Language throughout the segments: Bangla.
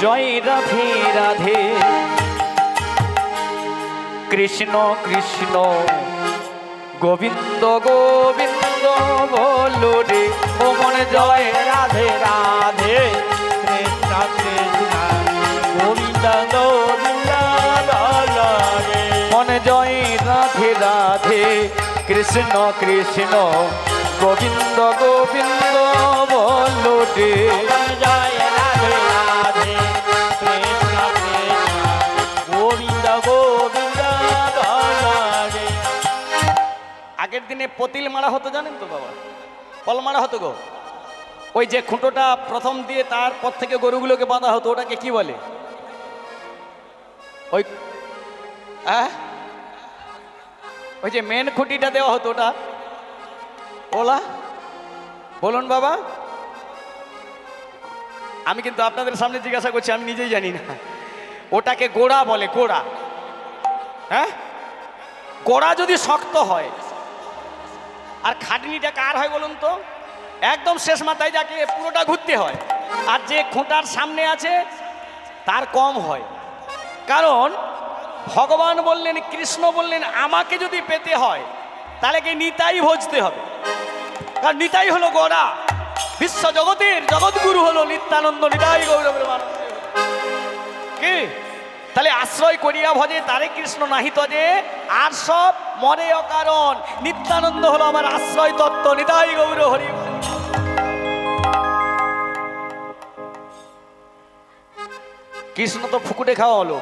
জয় রাধে রাধে কৃষ্ণ কৃষ্ণ গোবিন্দ গোবিন্দ বলো রে ও মনে জয় রাধে রাধে কৃষ্ণ কৃষ্ণ গোবিন্দ গোবিন্দ বলো রে মনে জয় রাধে রাধে কৃষ্ণ কৃষ্ণ গোবিন্দ গোবিন্দ বলো রে জয় রাধে রাধে কৃষ্ণ কৃষ্ণ গোবিন্দ গোবিন্দ বলো রে। আগের দিনে পতিল মারা হতো জানেন তো বাবা, কল মারা হতো গো। ওই যে খুঁটোটা প্রথম দিয়ে তারপর থেকে গরুগুলোকে বাঁধা হতো, ওটাকে কি বলে? ওই ওই যে মেন খুঁটিটা দেওয়া হতো ওটা ওলা বলুন বাবা। আমি কিন্তু আপনাদের সামনে জিজ্ঞাসা করছি, আমি নিজেই জানি না। ওটাকে গোড়া বলে, গোড়া। হ্যাঁ, গোড়া যদি শক্ত হয় আর খাটনিটা কার হয় বলুন তো? একদম শেষ মাথায় যাকে পুরোটা ঘুরতে হয়, আর যে খুঁটার সামনে আছে তার কম হয়। কারণ ভগবান বললেন, কৃষ্ণ বললেন, আমাকে যদি পেতে হয় তাহলে কি নিতাই ভজতে হবে। কারণ নিতাই হলো গোড়া, বিশ্ব জগতের জগৎগুরু হলো নিত্যানন্দ নিতাই গৌর প্রেমানন্দে। কি তাহলে আশ্রয় করিয়া ভজে তারে কৃষ্ণ নাহি তজে, আর সব মরে অকারণ। নিত্যানন্দ হলো আমার আশ্রয় তত্ত্ব, নিতাই গৌর হরি। কৃষ্ণ তো ফুকুটে খাওয়া হলো,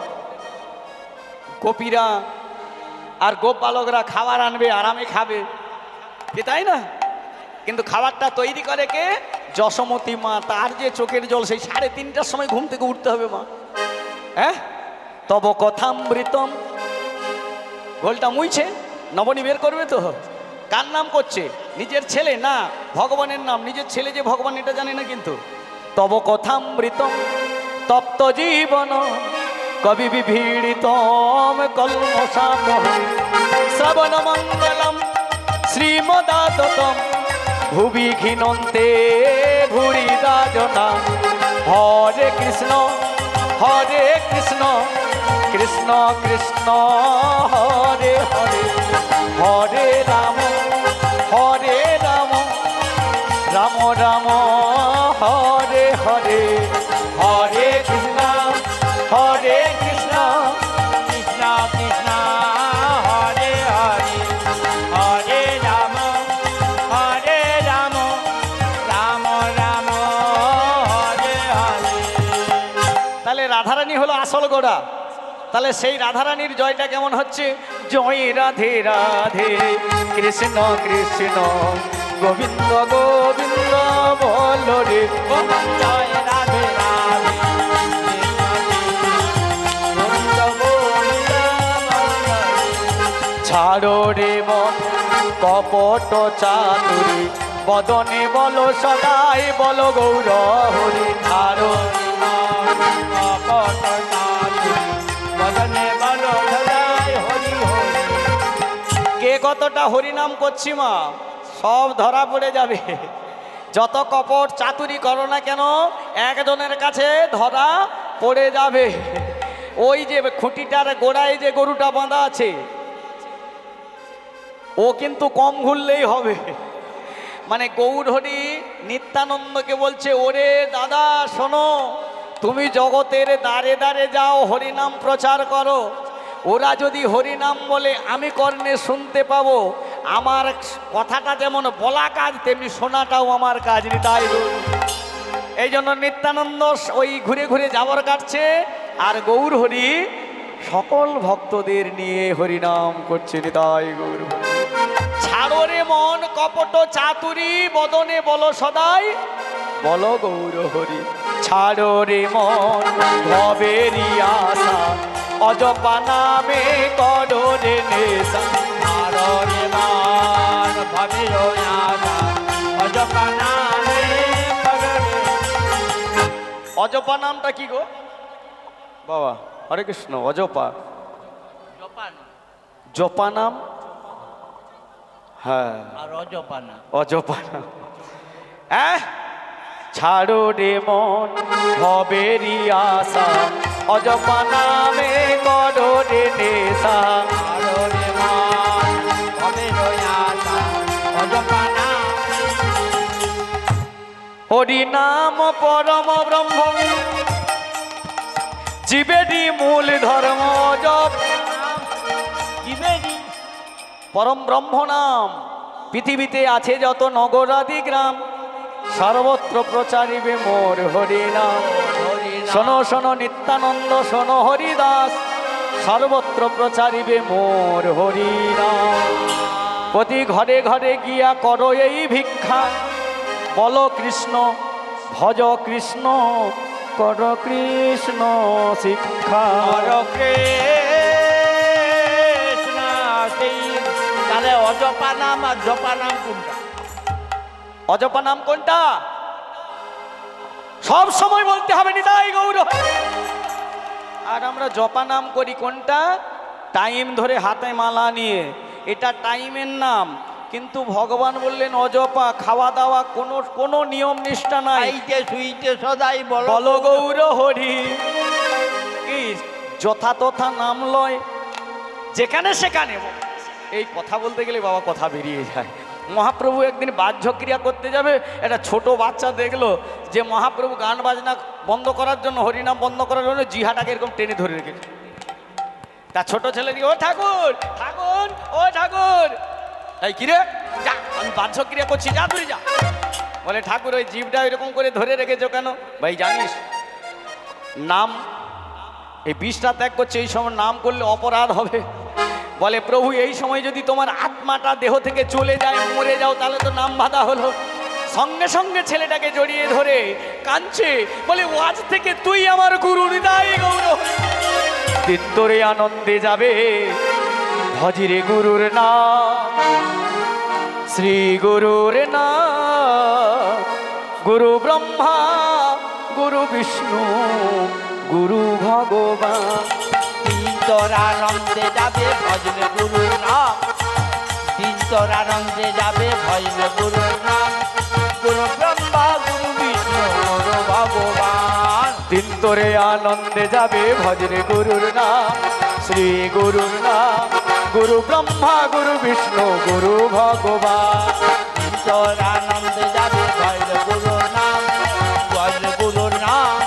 গোপীরা আর গোপ বালকরা খাবার আনবে, আরামে খাবে, কি তাই না? কিন্তু খাবারটা তৈরি করে কে? যশোমতী মা। তার যে চোখের জল, সেই 3:30টার সময় ঘুম থেকে উঠতে হবে মা। হ্যাঁ, তব কথামৃতম। গোলটা মুইছে, নবনী বের করবে তো। কার নাম করছে? নিজের ছেলে না, ভগবানের নাম। নিজের ছেলে যে ভগবান এটা জানে না কিন্তু। তব কথামৃতম তপ্ত জীবন কবি বিভীড়িতম কলমশাপহ শ্রবণ মঙ্গলম শ্রীমদাততম ভুবি ঘিনন্তে ভুরিদা জনা। হরে কৃষ্ণ কৃষ্ণ কৃষ্ণ হরে হরে, হরে রাম রাম রাম হরে হরে, হরে কৃষ্ণ কৃষ্ণ কৃষ্ণ কৃষ্ণ হরে হরে, হরে রাম রাম রাম হরে হরে। তাহলে রাধারানী হলো আসল গোড়া। তাহলে সেই রাধারানীর জয়টা কেমন হচ্ছে? জয় রাধে রাধে কৃষ্ণ কৃষ্ণ গোবিন্দ গোবিন্দ বলো রে। জয় রাধে রাধে গোবিন্দ গোবিন্দ বলো রে। ছাড়ো রে মন কপট চাতুরি, বদনে বলো সদাই বলো গৌর হরি। ছাড়ো কপট চাতুরি, বদনে বলো সদাই হরি হরি। কে কতটা হরিনাম করছি মা, সব ধরা পড়ে যাবে। যত কপট চাতুরি করো না কেন, একজনের কাছে ধরা পড়ে যাবে। ওই যে খুঁটিটার গোড়ায় যে গরুটা বাঁধা আছে, ও কিন্তু কম ঘুরলেই হবে। মানে গৌর হরি নিত্যানন্দকে বলছে, ওরে দাদা শোনো, তুমি জগতের দ্বারে দ্বারে যাও, হরিনাম প্রচার করো। ওরা যদি হরিনাম বলে আমি কর্ণে শুনতে পাবো। আমার কথাটা যেমন বলা কাজ, তেমনি শোনাটাও আমার কাজ। তাই এই জন্য নিত্যানন্দ ওই ঘুরে ঘুরে যাওয়ার কাটছে, আর গৌর হরি সকল ভক্তদের নিয়ে হরিনাম করছে। তাই গৌর ছাড়ো রে মন কপট চাতুরি, বদনে বলো সদাই বলো গৌর হরি। ছাড়ো রে মন ভবেরি আশা, অজপা নামে করো রে নেশা। ছাড়ো রে মন ভবেরি আশা, অজপা নামে করো রে। অজপা নামটা কি গো বাবা? হরে কৃষ্ণ। অজপা জপা নাম, হ্যাঁ, আর অজপা নাম। অজপা নাম। হ্যাঁ, ছাড়ো রে মন ভবেরি আশা অজপা নামে করো রে নেশা আরো রে মন হবে রয়াসা অজপা নাম হরি নাম পরম ব্রহ্ম জীবেরই মূল ধর্ম জপ জীবেরই পরম ব্রহ্ম নাম পৃথিবীতে আছে যত নগরাদি গ্রাম সর্বত্র প্রচারিবে মোর হরি নাম শোনো শোনো নিত্যানন্দ শোনো হরিদাস সর্বত্র প্রচারিবে মোর হরি নাম প্রতি ঘরে ঘরে গিয়া করো এই ভিক্ষা বলো কৃষ্ণ ভজ কৃষ্ণ কর কৃষ্ণ শিক্ষা হরে কৃষ্ণ সেই তাহলে অজপা নাম আর জপা নাম কোনটা? অজপা নাম কোনটা সব সময় বলতে হবে নিতাই গৌর আর আমরা জপা নাম করি কোনটা টাইম ধরে হাতে মালা নিয়ে এটা টাইমের নাম কিন্তু ভগবান বললেন অজপা খাওয়া দাওয়া কোনো কোনো নিয়ম নিষ্ঠা নাই খাইতে শুইতে সদাই বলো বলো গৌর হরি কি যথা তথা নাম লয় যেখানে সেখানে এই কথা বলতে গেলে বাবা কথা বেরিয়ে যায় মহাপ্রভু একদিন বাহ্যক্রিয়া করতে যাবে একটা ছোট বাচ্চা দেখলো যে মহাপ্রভু গান বাজনা বন্ধ করার জন্য হরিনাম বন্ধ করার জন্য জিহাটাকে এরকম টেনে ধরে রেখেছে তার ছোট ছেলে দিয়ে ও ঠাকুর ঠাকুর ও ঠাকুর এই কিরে যা আমি বাহ্যক্রিয়া করছি যা তুই যা বলে ঠাকুর ওই জিভটা এরকম করে ধরে রেখেছো কেন ভাই জানিস নাম এই বিষটা ত্যাগ করছে এই সময় নাম করলে অপরাধ হবে বলে প্রভু এই সময় যদি তোমার আত্মাটা দেহ থেকে চলে যায় মরে যাও তাহলে তো নাম বাধা হলো সঙ্গে সঙ্গে ছেলেটাকে জড়িয়ে ধরে কাঁদছে বলে ও আজ থেকে তুই আমার গুরু হৃদয় গৌর চিত্তরে আনন্দে যাবে ভজিরে গুরুর নাম শ্রী গুরুর নাম গুরু ব্রহ্মা গুরু বিষ্ণু গুরু ভগবান তোর আনন্দে যাবে ভজনে গুরুর নাম দিন তোর আনন্দে যাবে ভজনে গুরুর নাম গুরু ব্রহ্মা গুরু বিষ্ণু গুরু ভগবান দিন তোরে আনন্দে যাবে ভজরে গুরুর নাম শ্রী গুরুর নাম গুরু ব্রহ্মা গুরু বিষ্ণু গুরু ভগবান দিন তোর আনন্দে যাবে ভজনে গুরুর নাম ভজনে গুরুর নাম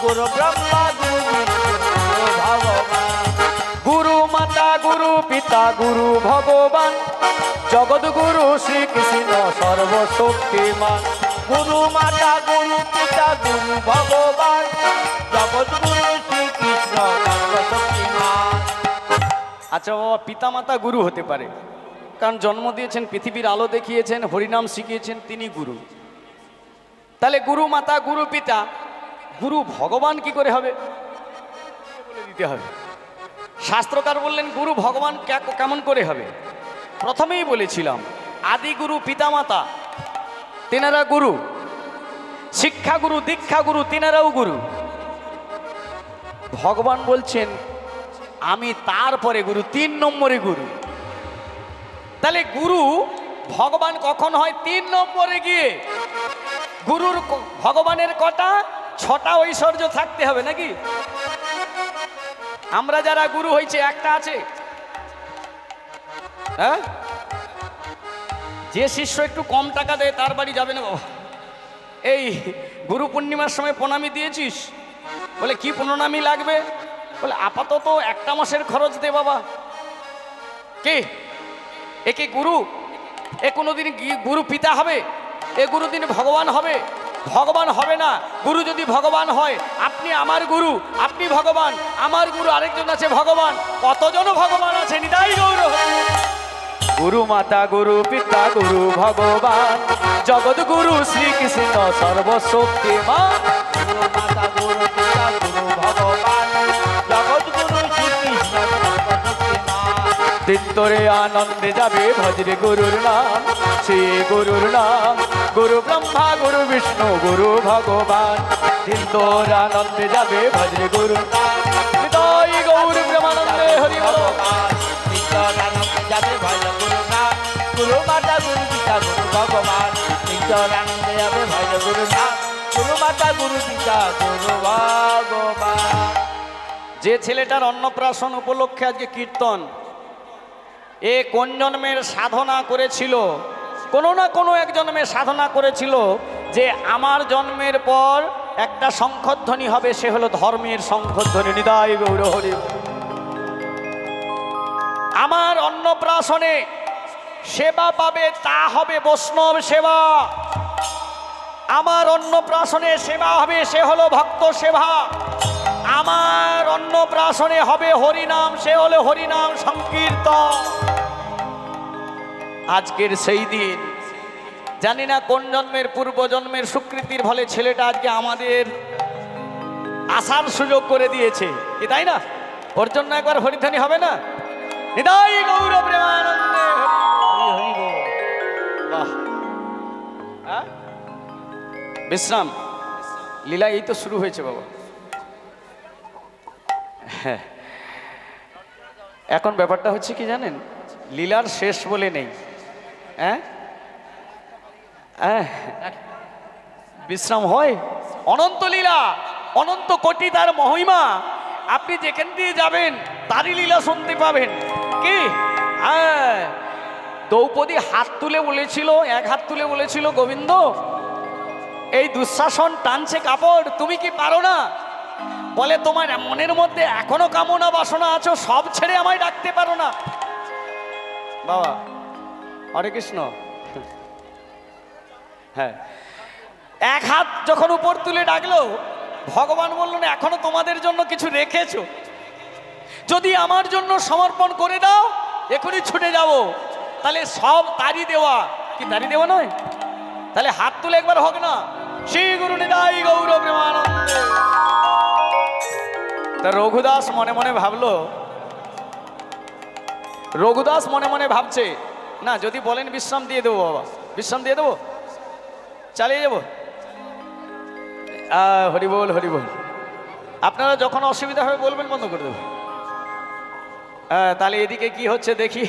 গুরু ব্রহ্মা গুরু বিষ্ণু গুরু ভগবান গুরু মাতা গুরু পিতা গুরু ভগবান জগৎ গুরু শ্রীকৃষ্ণ সর্বশক্তিমান গুরু মাতা গুরু পিতা গুরু ভগবান জগৎ গুরু শ্রীকৃষ্ণ সর্বশক্তিমান আচ্ছা বাবা পিতা মাতা গুরু হতে পারে কারণ জন্ম দিয়েছেন পৃথিবীর আলো দেখিয়েছেন হরিনাম শিখিয়েছেন তিনি গুরু তাহলে গুরু মাতা গুরু পিতা গুরু ভগবান কি করে হবে বলে দিতে হবে শাস্ত্রকার বললেন গুরু ভগবান কেমন করে হবে প্রথমেই বলেছিলাম আদি গুরু পিতামাতা তেনারা গুরু শিক্ষা গুরু দীক্ষা গুরু তেনারাও গুরু ভগবান বলছেন আমি তারপরে গুরু 3 নম্বরে গুরু তাহলে গুরু ভগবান কখন হয় 3 নম্বরে গিয়ে গুরুর ভগবানের কটা 6টা ঐশ্বর্য থাকতে হবে নাকি আমরা যারা গুরু হয়েছে একটা আছে হ্যাঁ যে শিষ্য একটু কম টাকা দেয় তার বাড়ি যাবে না বাবা এই গুরু পূর্ণিমার সময় প্রণামী দিয়েছিস বলে কি প্রণামী লাগবে বলে আপাতত একটা মাসের খরচ দে বাবা কে একে গুরু এ কোনোদিন গুরু পিতা হবে এ গুরুদিন ভগবান হবে ভগবান হবে না গুরু যদি ভগবান হয় আপনি আমার গুরু আপনি ভগবান আমার গুরু আরেকজন আছে ভগবান কতজন ভগবান আছে নিতাই গৌর গুরু মাতা গুরু পিতা গুরু ভগবান জগৎ গুরু শ্রীকৃষ্ণ সর্বশক্তিমান গুরু মাতা গুরু পিতা গুরু ভগবান জগৎ গুরু শ্রীকৃষ্ণ সর্বশক্তিমান দিন তোরে আনন্দে যাবে ভজরে গুরুর নাম শ্রী গুরুর নাম গুরু ব্রহ্মা গুরু বিষ্ণু গুরু ভগবান দিন তোর আনন্দে যাবে ভজরে গুরুর নাম হৃদয় গৌর প্রেমানন্দে হরি বল নিত্য আনন্দে যাবে ভজ গুরু নাম গুরু মাতা গুরু পিতা গুরু ভগবান নিত্য আনন্দে যাবে ভজ গুরু নাম গুরু মাতা গুরু পিতা গুরু ভগবান। যে ছেলেটার অন্নপ্রাশন উপলক্ষে আজকে কীর্তন, এ কোন জন্মের সাধনা করেছিল? কোনো না কোনো এক জন্মে সাধনা করেছিল যে আমার জন্মের পর একটা শঙ্খধ্বনি হবে, সে হলো ধর্মের শঙ্খধ্বনি। নিতাই গৌর হরি। আমার অন্নপ্রাশনে সেবা পাবে, তা হবে বৈষ্ণব সেবা। আমার অন্নপ্রাশনে সেবা হবে, সে হলো ভক্ত সেবা। আমার অন্নপ্রাশনে হবে হরিনাম, সে হলো হরিনাম সংকীর্তন। আজকের সেই দিন, জানি না কোন জন্মের পূর্বজন্মের সুকৃতির ফলে ছেলেটা আজকে আমাদের আসার সুযোগ করে দিয়েছে, কি তাই না? ওর জন্য একবার হরিধ্বনি হবে না? নিতাই গৌর প্রেমানন্দে হরি হরি বল। বাহ, হ্যাঁ? বিশ্রাম লীলা এই তো শুরু হয়েছে বাবা। হ্যাঁ, এখন ব্যাপারটা হচ্ছে কি জানেন, লীলার শেষ বলে নেই। হ্যাঁ, বিশ্রাম হয়। অনন্ত লীলা, অনন্ত কোটি তার মহিমা। আপনি যেখান দিয়ে যাবেন তারই লীলা শুনতে পাবেন। কি হ্যাঁ, দ্রৌপদী হাত তুলে বলেছিল, এক হাত তুলে বলেছিল, গোবিন্দ এই দুঃশাসন টানছে কাপড়, তুমি কি পারো না? বলে তোমার মনের মধ্যে এখনো কামনা বাসনা আছো, সব ছেড়ে আমায় ডাকতে পারো না? বাবা হরে কৃষ্ণ। হ্যাঁ, এক হাত যখন উপর তুলে ডাকলো, ভগবান বললেন এখনো তোমাদের জন্য কিছু রেখেছো, যদি আমার জন্য সমর্পণ করে দাও এখনই ছুটে যাব। তাহলে সব তারি দেওয়া, কি তারি দেওয়া নয়? তাহলে হাত তুলে একবার হোক না, শ্রী গুরু নিতাই গৌর প্রেমানন্দে। তা রঘুদাস মনে মনে ভাবলো, রঘুদাস মনে মনে ভাবছে, না যদি বলেন বিশ্রাম দিয়ে দেবো বাবা, বিশ্রাম দিয়ে দেবো, চালিয়ে যাবো। হরি বল হরি বল। আপনারা যখন অসুবিধা হবে বলবেন, বন্ধ করে দেবো। তাহলে এদিকে কি হচ্ছে দেখি।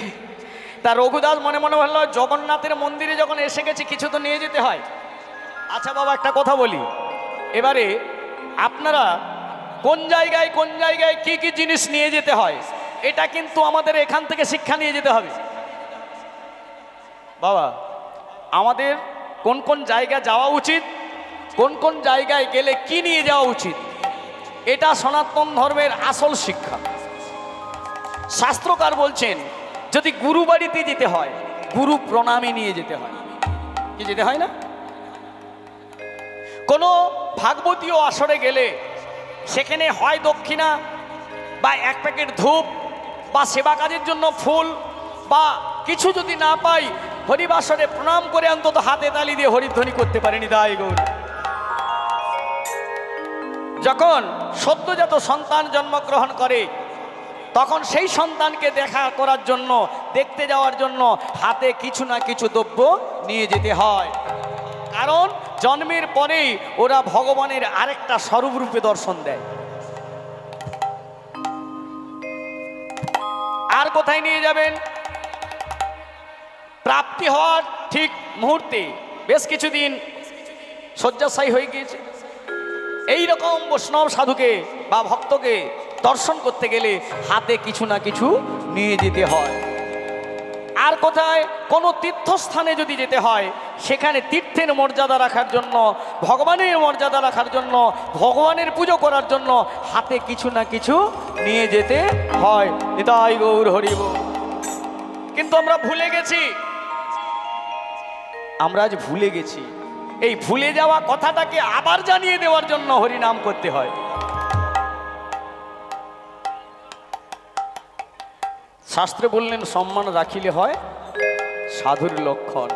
তা রঘুদাস মনে মনে ভাবলো, জগন্নাথের মন্দিরে যখন এসে গেছি কিছু তো নিয়ে যেতে হয়। আচ্ছা বাবা একটা কথা বলি, এবারে আপনারা কোন জায়গায় কোন জায়গায় কি কি জিনিস নিয়ে যেতে হয়, এটা কিন্তু আমাদের এখান থেকে শিক্ষা নিয়ে যেতে হবে। বাবা আমাদের কোন কোন জায়গা যাওয়া উচিত, কোন কোন জায়গায় গেলে কি নিয়ে যাওয়া উচিত, এটা সনাতন ধর্মের আসল শিক্ষা। শাস্ত্রকার বলছেন যদি গুরু বাড়িতে যেতে হয়, গুরু প্রণামী নিয়ে যেতে হয়। কি যেতে হয় না? কোনো ভাগবতীয় আসরে গেলে সেখানে হয় দক্ষিণা বা এক প্যাকেট ধূপ বা সেবা কাজের জন্য ফুল বা কিছু যদি না পাই, হরিবাসরে প্রণাম করে অন্তত হাতে তালি দিয়ে হরিধ্বনি করতে পারেনি। তাই গৌর, যখন সদ্যজাত সন্তান জন্মগ্রহণ করে তখন সেই সন্তানকে দেখা করার জন্য, দেখতে যাওয়ার জন্য হাতে কিছু না কিছু দ্রব্য নিয়ে যেতে হয়। কারণ জন্মের পরেই ওরা ভগবানের আরেকটা স্বরূপ রূপে দর্শন দেয়। আর কোথায় নিয়ে যাবেন? প্রাপ্তি হওয়ার ঠিক মুহূর্তে, বেশ কিছুদিন শয্যাশায়ী হয়ে গিয়েছে, এই রকম বৈষ্ণব সাধুকে বা ভক্তকে দর্শন করতে গেলে হাতে কিছু না কিছু নিয়ে যেতে হয়। আর কোথায় কোনো তীর্থস্থানে যদি যেতে হয়, সেখানে তীর্থের মর্যাদা রাখার জন্য, ভগবানের মর্যাদা রাখার জন্য, ভগবানের পুজো করার জন্য হাতে কিছু না কিছু নিয়ে যেতে হয়। নিতাই গৌর হরি বল। কিন্তু আমরা ভুলে গেছি, আমরা আজ ভুলে গেছি। এই ভুলে যাওয়া কথাটাকে আবার জানিয়ে দেওয়ার জন্য হরিনাম করতে হয়। শাস্ত্রে বললেন সম্মান রাখিলে হয় সাধুর লক্ষণ।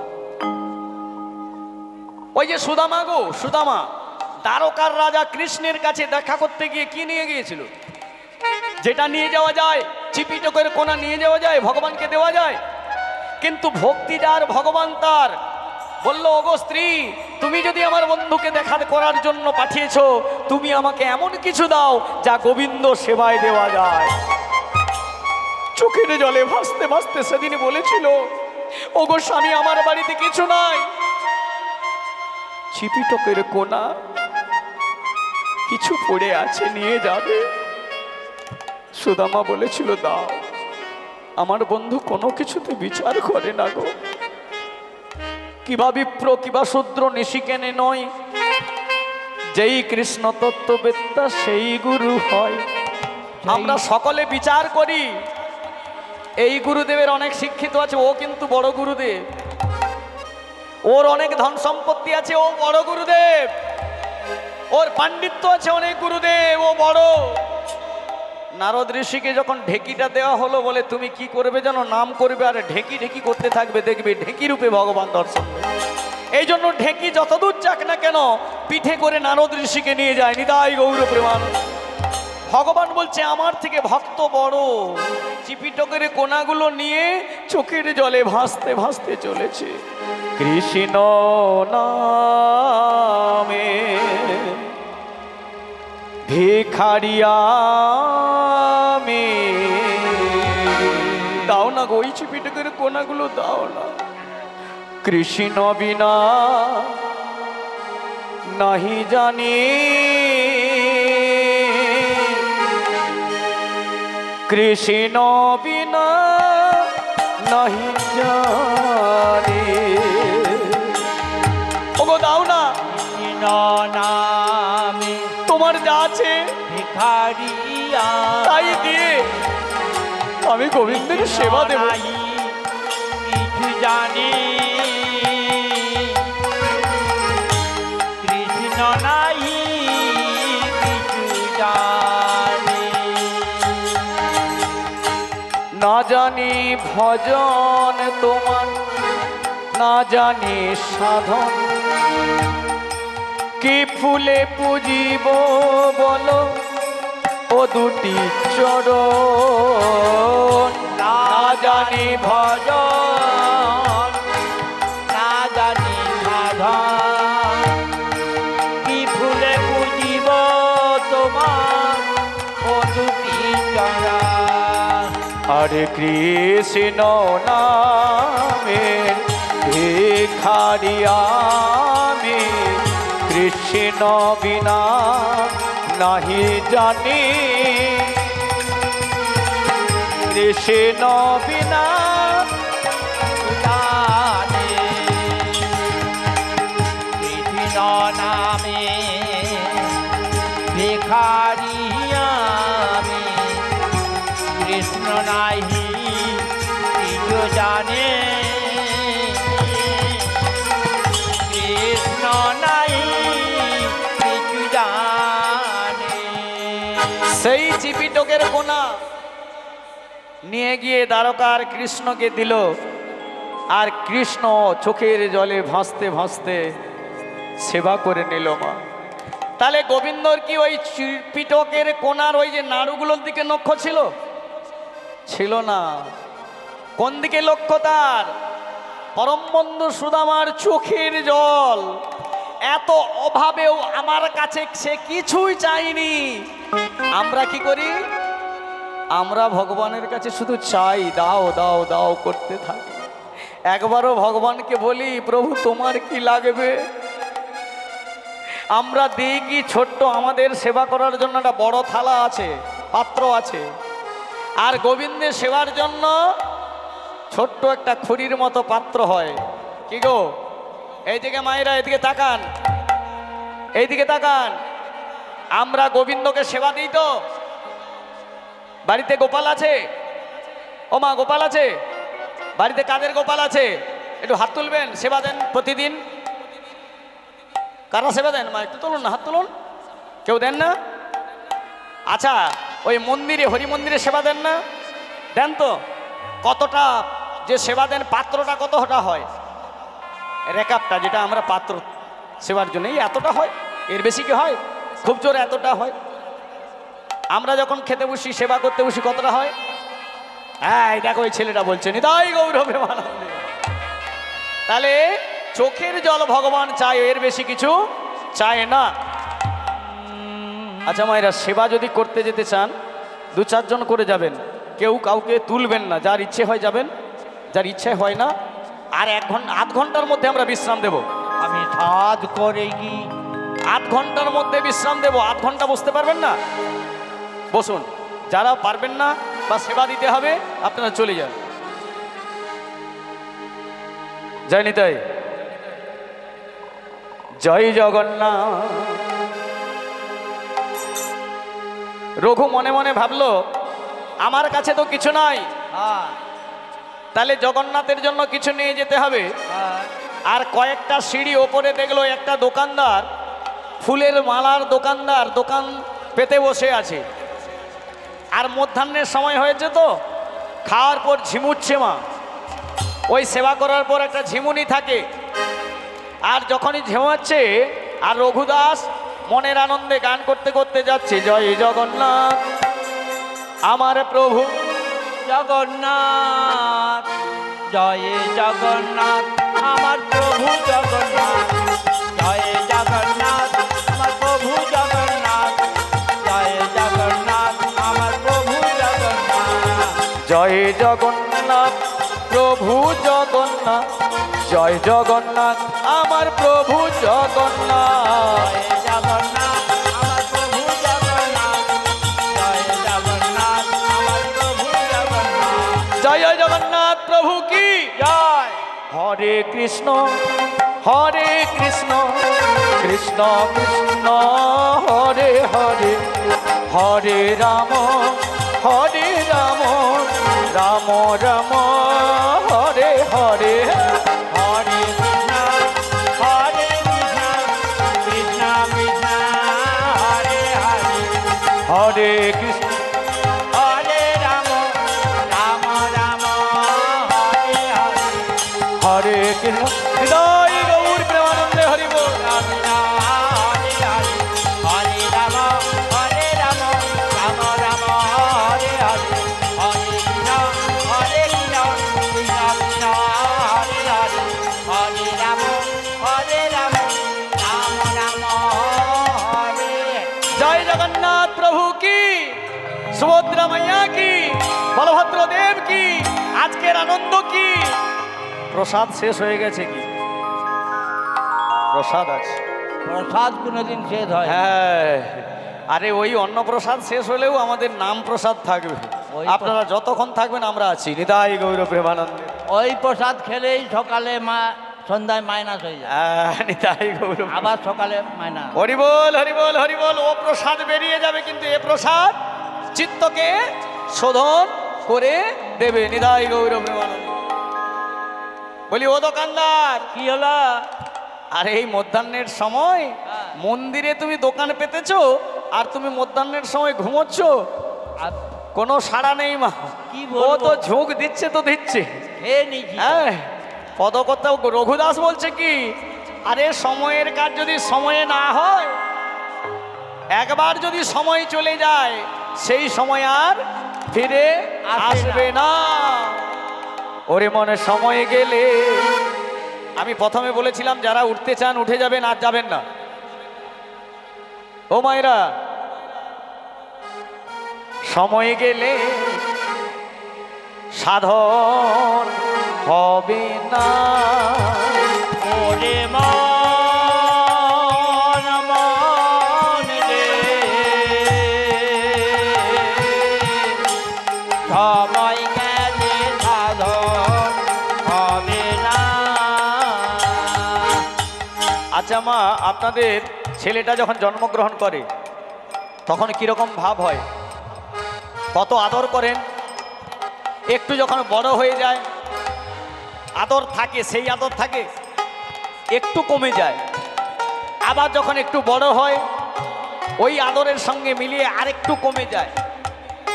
ওই যে সুদামা গো, সুদামা দ্বারকার রাজা কৃষ্ণের কাছে দেখা করতে গিয়ে কি নিয়ে গিয়েছিল? যেটা নিয়ে যাওয়া যায়, চিপিটকের কোনা নিয়ে যাওয়া যায়, ভগবানকে দেওয়া যায়। কিন্তু ভক্তি যার, ভগবান তার। বলল, ওগো স্ত্রী, তুমি যদি আমার বন্ধুকে দেখা করার জন্য পাঠিয়েছো, তুমি আমাকে এমন কিছু দাও যা গোবিন্দ সেবায় দেওয়া যায়। চোখের জলে ভাসতে ভাসতে সেদিন বলেছিল, ওগো স্বামী, আমার বাড়িতে কিছু নাই, চিপিটকের কোনা কিছু পড়ে আছে নিয়ে যাবে। সুদামা বলেছিল দাও। আমার বন্ধু কোনো কিছুতে বিচার করে না গো, কিবা বিপ্র কিবা শূদ্র নিশিকেনে নয়, যেই কৃষ্ণ তত্ত্ববেত্তা সেই গুরু হয়। আমরা সকলে বিচার করি এই গুরুদেবের অনেক শিক্ষিত আছে, ও কিন্তু বড় গুরুদেব, ওর অনেক ধন সম্পত্তি আছে, ও বড় গুরুদেব, ওর পাণ্ডিত্য আছে অনেক, গুরুদেব ও বড়। নারদ ঋষিকে যখন ঢেকিটা দেওয়া হলো, বলে তুমি কি করবে জানো, নাম করবে আর ঢেকি ঢেকি করতে থাকবে, দেখবে ঢেকি রূপে ভগবান দর্শন দেবে। এই জন্য ঢেকি যতদূর যাক না কেন পিঠে করে নারদ ঋষিকে নিয়ে যায়। নিতাই গৌর প্রেমানন্দ। ভগবান বলছে আমার থেকে ভক্ত বড়, চিপিটকের কোনাগুলো নিয়ে চোখের জলে ভাসতে ভাসতে চলেছে। কৃষ্ণ নামে ভিখারিয়া মে, দাও না গো ওই চিপিটকের কোনাগুলো দাও না। কৃষ্ণ বিনা নাহি জানি, কৃষ্ণ বিনা নাহি জানি, ওগো দাও না। কৃষ্ণ নামে তোমার যা আছে ভিখারিয়া তাই দিয়ে আমি গোবিন্দের সেবা দেব। কিছু জানি কৃষ্ণ নাই কিছু জানি, না জানি ভজন তোমার, না জানি সাধন, কি ফুলে পুজিব বলো ও দুটি চরণ। না জানি ভজন, না জানি সাধন, কি ফুলে পুজিব তোমার ও দুটি চরণ। হরে কৃষ্ণ নামের ভিখারি আমি, কৃষ্ণ বিনা নাহি জানি, কৃষ্ণ বিনা জানি। কৃষ্ণ নামে ভিখারি আমি, কৃষ্ণ নাহি কিছু জানে, কৃষ্ণ নাহি কিছু জানে। সেই চিপিটকের কোনা নিয়ে গিয়ে দ্বারকার কৃষ্ণকে দিল, আর কৃষ্ণ চোখের জলে ভাসতে ভাসতে সেবা করে নিল মা। তাহলে গোবিন্দর কি ওই চিপিটকের কোনার ওই যে নাড়ুগুলোর দিকে লক্ষ্য ছিল? ছিল না। কোন দিকে লক্ষ্য তার? পরম বন্ধু সুদামার চোখের জল। এত অভাবেও আমার কাছে সে কিছুই চাইনি। আমরা কি করি? আমরা ভগবানের কাছে শুধু চাই, দাও দাও দাও করতে থাকি। একবারও ভগবানকে বলি প্রভু তোমার কি লাগবে? আমরা দিই কি ছোট্ট, আমাদের সেবা করার জন্য একটা বড় থালা আছে, পাত্র আছে, আর গোবিন্দের সেবার জন্য ছোট্ট একটা খুঁড়ির মতো পাত্র হয়। কি গো, এইদিকে মায়েরা এদিকে তাকান, এইদিকে তাকান। আমরা গোবিন্দকে সেবা দিই তো? বাড়িতে গোপাল আছে? ও মা গোপাল আছে? বাড়িতে কাদের গোপাল আছে? একটু হাত তুলবেন, সেবা দেন প্রতিদিন। কারা সেবা দেন? মা একটু তুলুন না, হাত তুলুন। কেউ দেন না? আচ্ছা, ওই মন্দিরে, হরি মন্দিরে সেবা দেন না? দেন তো। কতটা যে সেবা দেন, পাত্রটা কতটা হয়? রেকাপটা যেটা আমরা পাত্র সেবার জন্য, এই এতটা হয়, এর বেশি কি হয়? খুব জোরে এতটা হয়। আমরা যখন খেতে বসি, সেবা করতে বসি, কতটা হয়? হ্যাঁ, দেখো ওই ছেলেটা বলছে নিতাই গৌর প্রেমানন্দে। তাহলে চোখের জল ভগবান চায়, এর বেশি কিছু চায় না। আচ্ছা মায়েরা, সেবা যদি করতে যেতে চান 2-4 জন করে যাবেন, কেউ কাউকে তুলবেন না। যার ইচ্ছে হয় যাবেন, যার ইচ্ছে হয় না। আর 1 ঘন্টা 8 ঘন্টার মধ্যে আমরা বিশ্রাম দেব। আমি সাধ করে কি আধ ঘন্টার মধ্যে বিশ্রাম দেব, আধ ঘন্টা বসতে পারবেন না? বসুন। যারা পারবেন না বা সেবা দিতে হবে আপনারা চলে যান। জয় নিতাই, জয় জগন্নাথ। রঘু মনে মনে ভাবলো আমার কাছে তো কিছু নাই, হ্যাঁ তাহলে জগন্নাথের জন্য কিছু নিয়ে যেতে হবে। হ্যাঁ আর কয়েকটা সিঁড়ি ওপরে দেখলো একটা দোকানদার, ফুলের মালার দোকানদার, দোকান পেতে বসে আছে। আর মধ্যাহ্নের সময় হয়েছে তো, খাওয়ার পর ঝিমুচ্ছে মা। ওই সেবা করার পর একটা ঝিমুনি থাকে, আর যখনই ঝিমাচ্ছে আর রঘুদাস মনের আনন্দে গান করতে করতে যাচ্ছে, জয় জগন্নাথ আমার প্রভু জগন্নাথ, জয় জগন্নাথ আমার প্রভু জগন্নাথ, জয় জগন্নাথ আমার প্রভু জগন্নাথ, জয় জগন্নাথ আমার প্রভু জগন্নাথ, জয় জগন্নাথ প্রভু জগন্নাথ, জয় জগন্নাথ আমার প্রভু জগন্নাথ, জয় জগন্নাথ আমার প্রভু জগন্নাথ, জয় জগন্নাথ আমার প্রভু জগন্নাথ, জয় জয় জগন্নাথ প্রভু কি জয়। হরে কৃষ্ণ হরে কৃষ্ণ কৃষ্ণ কৃষ্ণ হরে হরে, হরে রাম রাম রাম হরে হরে, হরে কৃষ্ণ হরে কৃষ্ণ কৃষ্ণ কৃষ্ণ হরে হরে, হরে কৃষ্ণ হরে রাম রাম রাম হরে হরে, হরে কৃষ্ণ। হৃদয় গৌর প্রেমানন্দে হরি বল। কৃষ্ণ হরে হরে, হরে রাম রাম রাম হরে হরে, হরে কৃষ্ণ হরে কৃষ্ণ কৃষ্ণ কৃষ্ণ হরে হরে, হরে রাম রাম রাম হরে। জয় জগন্নাথ প্রভু কি, সুভদ্রা মাইয়া কি, বলভদ্র দেব কি, আজকের আনন্দ কি। প্রসাদ শেষ হয়ে গেছে কি? প্রসাদ আছে, প্রসাদ কোনোদিন শেষ হয়? হ্যাঁ। আরে ওই অন্ন প্রসাদ শেষ হলেও আমাদের নাম প্রসাদ থাকবে। ওই আপনারা যতক্ষণ থাকবেন আমরা আছি। নিতাই গৌর প্রেমানন্দে। ওই প্রসাদ খেলেই সকালে সন্ধ্যায় মাইনাস হয়ে যায়, নিতাই গৌর। আবার সকালে মাইনাস। হরি বল হরি বল হরি বল। ও প্রসাদ বেরিয়ে যাবে, কিন্তু এ প্রসাদ চিত্তকে শোধন করে দেবে। নিতাই গৌর প্রেমানন্দে। বলি ও দোকানদার, কি হলো? আরে এই মধ্যাহ্নের সময় হ্যাঁ। মন্দিরে তুমি দোকান পেতেছো আর তুমি মধ্যাহ্নের সময় ঘুমোচ্ছ, আর কোনো সাড়া নেই মা। কি ও বলবো? তো ঝোঁক দিচ্ছে তো দিচ্ছে। খেয়ে নিয়েছি। হ্যাঁ, পদকর্তা রঘুদাস বলছে কি, আরে সময়ের কাজ যদি সময়ে না হয়, একবার যদি সময় চলে যায় সেই সময় আর ফিরে আসবে না। ওরে মনে সময় গেলে, আমি প্রথমে বলেছিলাম যারা উঠতে চান উঠে যাবেন, আর যাবেন না। ও মায়েরা, সময় গেলে সাধন হবে না। ওরে মন মন রে, সময় গেলে সাধন হবে না। আচ্ছা মা, আপনাদের ছেলেটা যখন জন্মগ্রহণ করে তখন কিরকম ভাব হয়? কত আদর করেন? একটু যখন বড় হয়ে যায় আদর থাকে, সেই আদর থাকে, একটু কমে যায়। আবার যখন একটু বড় হয় ওই আদরের সঙ্গে মিলিয়ে আরেকটু কমে যায়।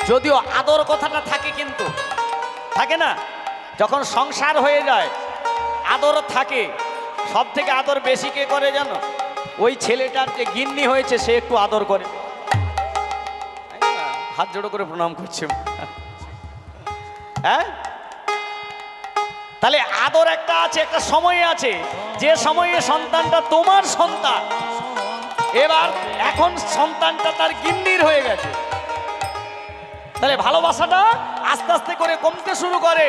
যদিও আদর কথাটা থাকে, কিন্তু থাকে না। যখন সংসার হয়ে যায় আদর থাকে। সব থেকে আদর বেশি কে করে জানো? ওই ছেলেটার যে গিন্নি হয়েছে সে একটু আদর করে। হাত জোড়ো করে প্রণাম করছে। হ্যাঁ, তাহলে আদর একটা আছে, একটা সময় আছে, যে সময়ে সন্তানটা তোমার সন্তান, এবার এখন সন্তানটা তার গিন্নির হয়ে গেছে, তাহলে ভালোবাসাটা আস্তে আস্তে করে কমতে শুরু করে।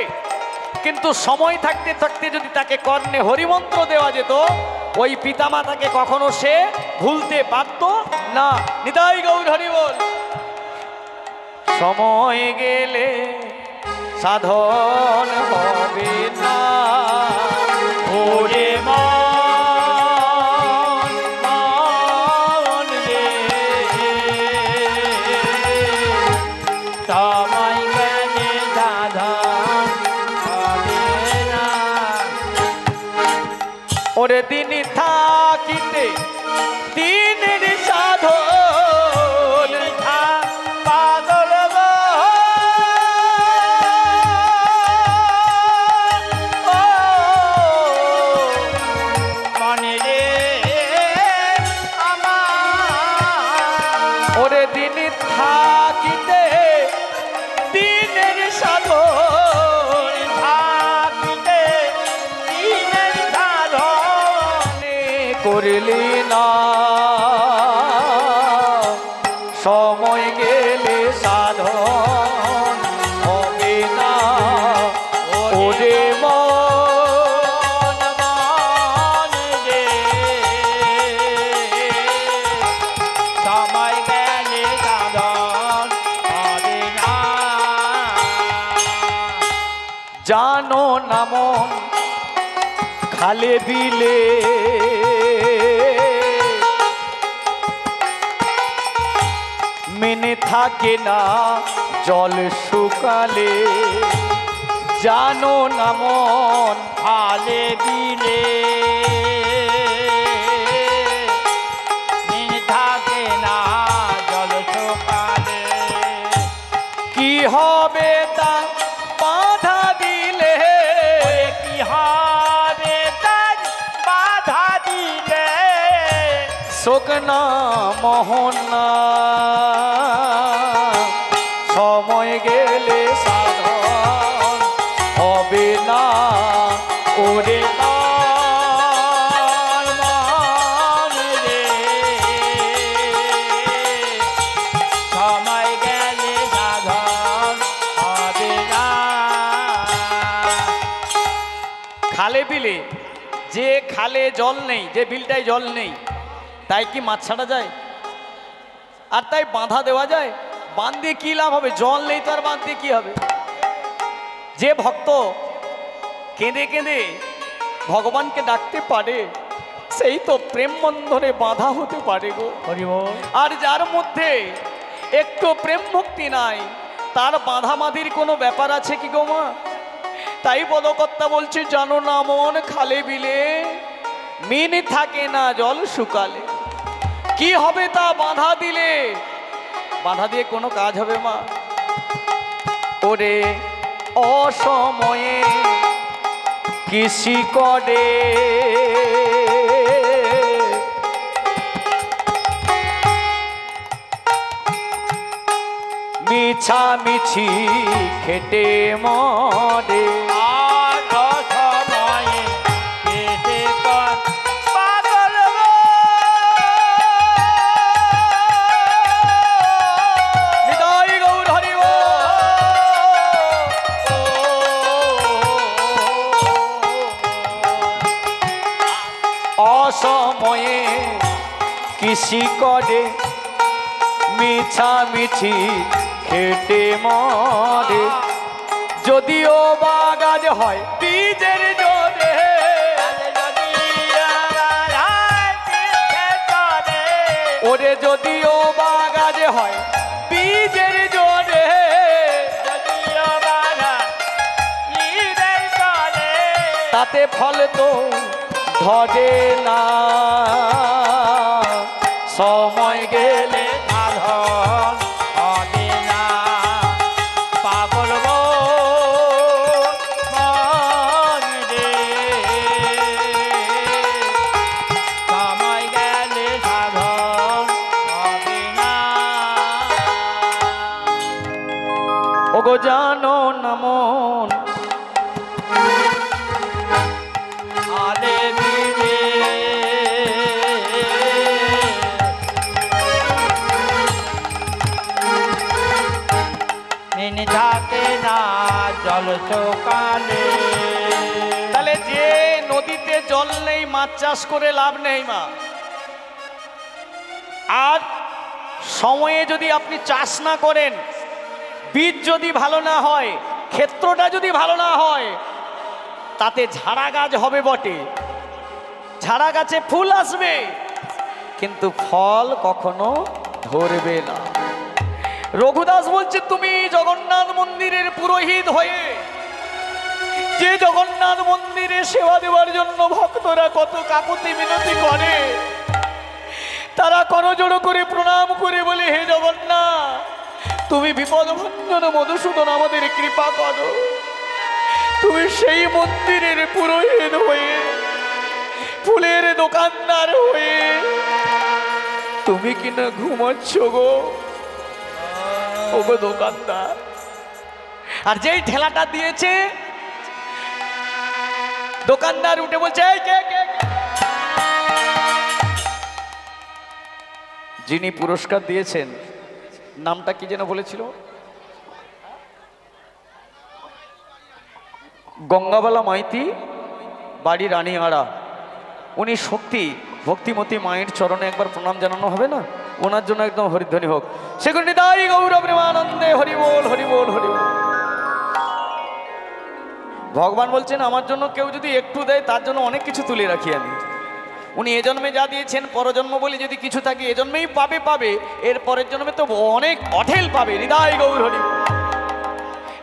কিন্তু সময় থাকতে থাকতে যদি তাকে কর্ণে হরিমন্ত্র দেওয়া যেত, ওই পিতামাতাকে কখনো সে ভুলতে পারত না। নিতাই গৌর হরি বল। সময় গেলে সাধন হবে না, ওরে মন মন রে, সময় গেলে সাধন হবে না। ওরে দিন থাকিতে দিনের সাধন, পাগল গো, ও মনে রে আমার, ওরে দিন থাকিতে দিনের সাধন, থাকিতে দিনের সাধন করলি না, সময় গেলে সাধন হবে না। ওরে মন মন রে, সময় গেলে সাধন হবে না। জানো না মন খালে বিলে, মেনে থাকে না জল শুকালে। জানো না মন খালে বিলে দিন থাকে না জল সকালে, কি হবে তা বাধা দিলে, কি হবে তার বাধা দিলে, শোক না মোহন না, সময় গেলে সাধন হবে না। ওরে মন মন রে, সময় গেলে সাধন হবে না। খালে বিলে, যে খালে জল নেই, যে বিলটায় জল নেই, তাই কি মাছ ছাড়া যায়? আর তাই বাঁধা দেওয়া যায়? বাঁধ দিয়ে কি লাভ হবে? জল নেই তো আর বাঁধ দিয়ে কি হবে? যে ভক্ত কেঁদে কেঁদে ভগবানকে ডাকতে পারে, সেই তো প্রেম বন্ধনে বাঁধা হতে পারে গো। হরি বল। আর যার মধ্যে একটু প্রেম ভক্তি নাই, তার বাঁধা বাঁধির কোনো ব্যাপার আছে কি গো মা? তাই পদকর্তা বলছে, জানো না মন খালে বিলে, মিন থাকে না জল শুকালে। কি হবে তা বাঁধা দিলে? বাঁধা দিয়ে কোনো কাজ হবে মা? ওরে অসময়ে কৃষি করে, মিছামিছি খেটে মরে। আর সময়ে কেটে কর পাগল গো, নিতাই গৌর হরি বল। অসময়ে কৃষি করে, মিছামিছি খেটে মরে। যদিও বা গাছ হয় বীজের জোরে, ওরে যদিও বা গাছ হয় বীজের জোরে, তাতে ফল তো ধরে না, সময় গেলে সাধন হবে না। পাগল গো মন রে, সময় গেলে সাধন হবে না। ওগো জানো না মন আলে বিলে মিন থাকে না জল সকালে, জল নেই, মাছ চাষ করে লাভ নেই মা। আর সময়ে যদি আপনি চাষ না করেন, বীজ যদি ভালো না হয়, ক্ষেত্রটা যদি ভালো না হয়, তাতে ঝাড়া গাছ হবে বটে, ঝাড়া গাছে ফুল আসবে কিন্তু ফল কখনো ধরবে না। রঘুদাস বলছে তুমি জগন্নাথ মন্দিরের পুরোহিত হয়ে, যে জগন্নাথ মন্দিরে সেবা দেওয়ার জন্য ভক্তরা কত কাকুতি মিনতি করে, তারা করজোড়ো করে প্রণাম করে বলে, হে জগন্নাথ তুমি বিপদভঞ্জন মধুসূদন আমাদের কৃপা করো। তুমি সেই মন্দিরের পুরোহিত হয়ে, ফুলের দোকানদার হয়ে তুমি কিনা ঘুমাচ্ছ গো, ওগো দোকানদার। আর যেই ঠেলাটা দিয়েছে দোকানদার উঠে বলছে, এই কে কে? যিনি পুরস্কার দিয়েছেন নামটা কি যেন বলেছিল, গঙ্গাবালা মাইতি, বাড়ি রানীহারা। উনি শক্তি ভক্তিমতী মায়ের চরণে একবার প্রণাম জানানো হবে না? ওনার জন্য একদম হরিধ্বনি হোক। সেগুলি নিতাই গৌর প্রেমানন্দে হরি বল হরি বল হরি বল। ভগবান বলছেন আমার জন্য কেউ যদি একটু দেয় তার জন্য অনেক কিছু তুলে রাখি আমি। উনি এ জন্মে যা দিয়েছেন পরজন্ম বলে যদি কিছু থাকে এ জন্মেই পাবে পাবে, এর পরের জন্মে তো অনেক অঠেল পাবে। হৃদয় গৌর হরি।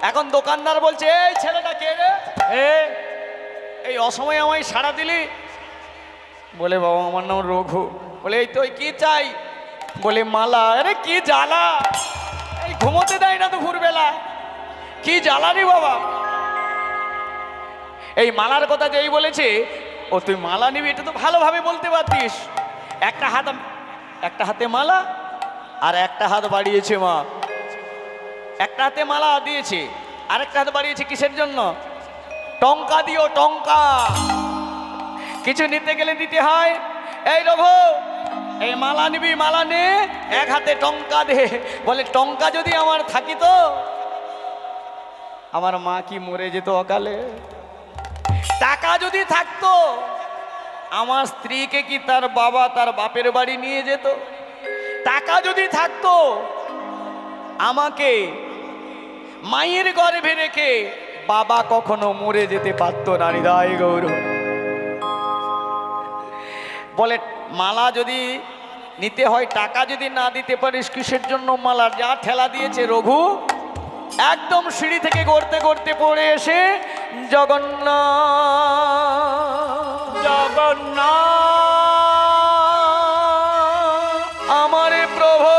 এখন দোকানদার বলছে, এই ছেলেটা কে রে? এই অসময়ে আমায় সাড়া দিলি? বলে, বাবা আমার নাম রঘু। বলে, এই তো কি চাই? বলে, মালা। আরে কি জ্বালা, এই ঘুমোতে দেয় না দুপুরবেলা, কি জ্বালা রে বাবা। এই মালার কথা যেই বলেছে, ও তুই মালা নিবি এটা তো ভালোভাবে বলতে পারতিস। একটা হাতে মালা আর একটা হাত বাড়িয়েছে মা। একটা হাতে মালা দিয়েছে, আরেকটা হাত বাড়িয়েছে কিসের জন্য? টঙ্কা দিও, টঙ্কা। কিছু নিতে গেলে দিতে হয়। এই রঘু এই মালা নিবি, মালা নে, এক হাতে টঙ্কা দে। বলে, টঙ্কা যদি আমার থাকিত আমার মা কি মরে যেত অকালে? টাকা যদি থাকতো আমার স্ত্রীকে কি তার বাবা তার বাপের বাড়ি নিয়ে যেত? টাকা যদি থাকতো আমাকে মায়ের গর্ভে রেখে বাবা কখনো মরে যেতে পারতো না। হৃদয় গৌর। বলে, মালা যদি নিতে হয়, টাকা যদি না দিতে পারিস কিসের জন্য মালা? যা ঠেলা দিয়েছে রঘু, একদম সিঁড়ি থেকে গড়তে গড়তে পড়ে এসে জগন্নাথ জগন্নাথ আমার প্রভু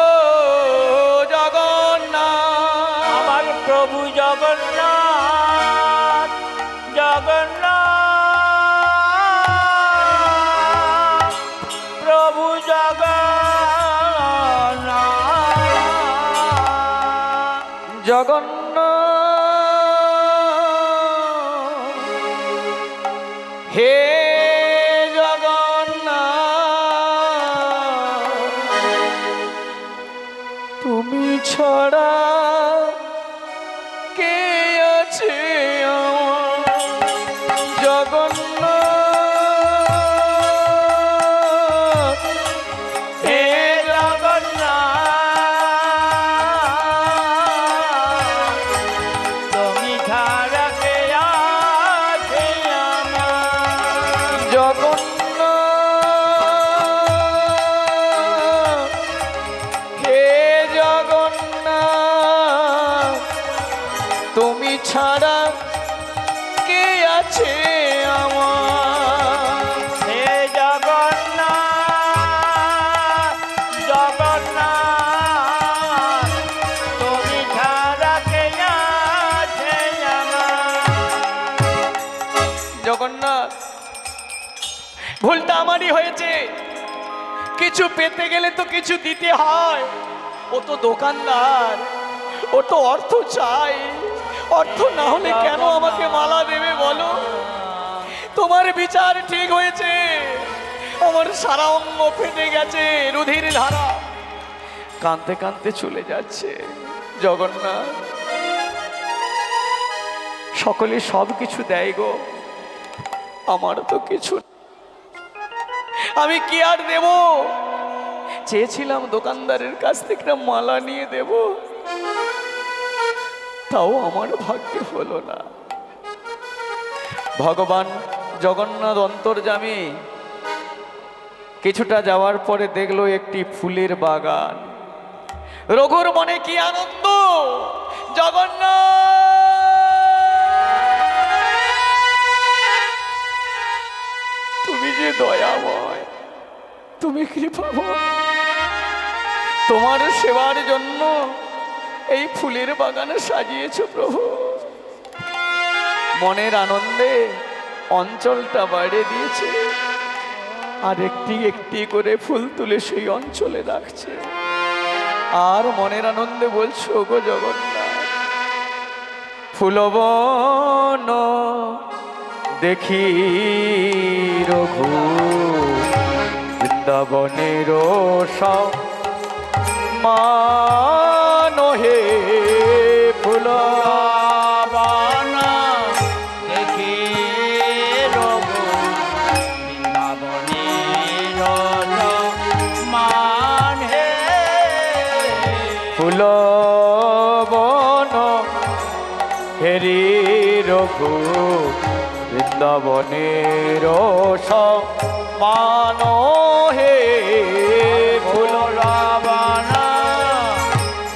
জগন্নাথ, আমার প্রভু জগন্নাথ, জগন্নাথ প্রভু জগন্নাথ, জগন্নাথ হে জগন্নাথ তুমি ছড়া কে আছে আমার? জগন্নাথ হে জগন্নাথ তুমি ছাড়া কে আছে আমার? জগন্নাথ হে জগন্নাথ তুমি ছাড়া কে আছে আমার? হে জগন্নাথ, জগন্নাথ তুমি ছাড়া কে আছে আমার? জগন্নাথ ভুলটা আমারই হয়েছে, কিছু পেতে গেলে তো কিছু দিতে হয়। ও তো দোকানদার, ও তো অর্থ চাই, অর্থ না হলে কেন আমাকে মালা দেবে বলো? তোমার বিচার ঠিক হয়েছে, আমার সারা অঙ্গ ফেটে গেছে, রুধির ধারা কাঁদতে কাঁদতে চলে যাচ্ছে। জগন্নাথ সকলে সব কিছু দেয় গো, আমার তো কিছু আমি কি আর দেব? চেয়েছিলাম দোকানদারের কাছ থেকে একটা মালা নিয়ে দেব, তাও আমার ভাগ্যে হলো না। ভগবান জগন্নাথ অন্তর্যামী কিছুটা যাওয়ার পরে দেখলো একটি ফুলের বাগান। রঘুর মনে কি আনন্দ! জগন্নাথ, তুমি যে দয়াময়, তুমি কৃপাময়, তোমার সেবার জন্য এই ফুলের বাগানে সাজিয়েছো প্রভু। মনের আনন্দে অঞ্চলটা বাড়িয়ে দিয়েছে, আর একটি একটি করে ফুল তুলে সেই অঞ্চলে রাখছে। আর মনের আনন্দে বলছো, গো জগন্নাথ, ফুলবন দেখি রঘু বৃন্দাবনের মান হে ফুলবন দেখি রঘু বৃন্দাবনের মান হে ফুলবন হেরি রঘু বৃন্দাবনের মান হে ফুলবন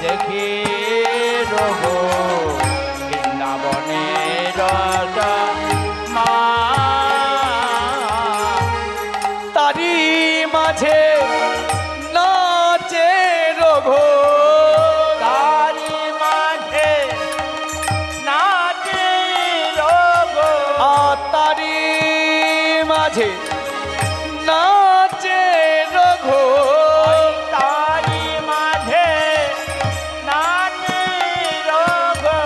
দেখি রঘু বৃন্দাবনের মান তারি মাঝে নাচে রঘু, তারি মাঝে নাচে রঘু তারি মাঝে নাচে রঘু, তারি মাঝে নাচে রঘু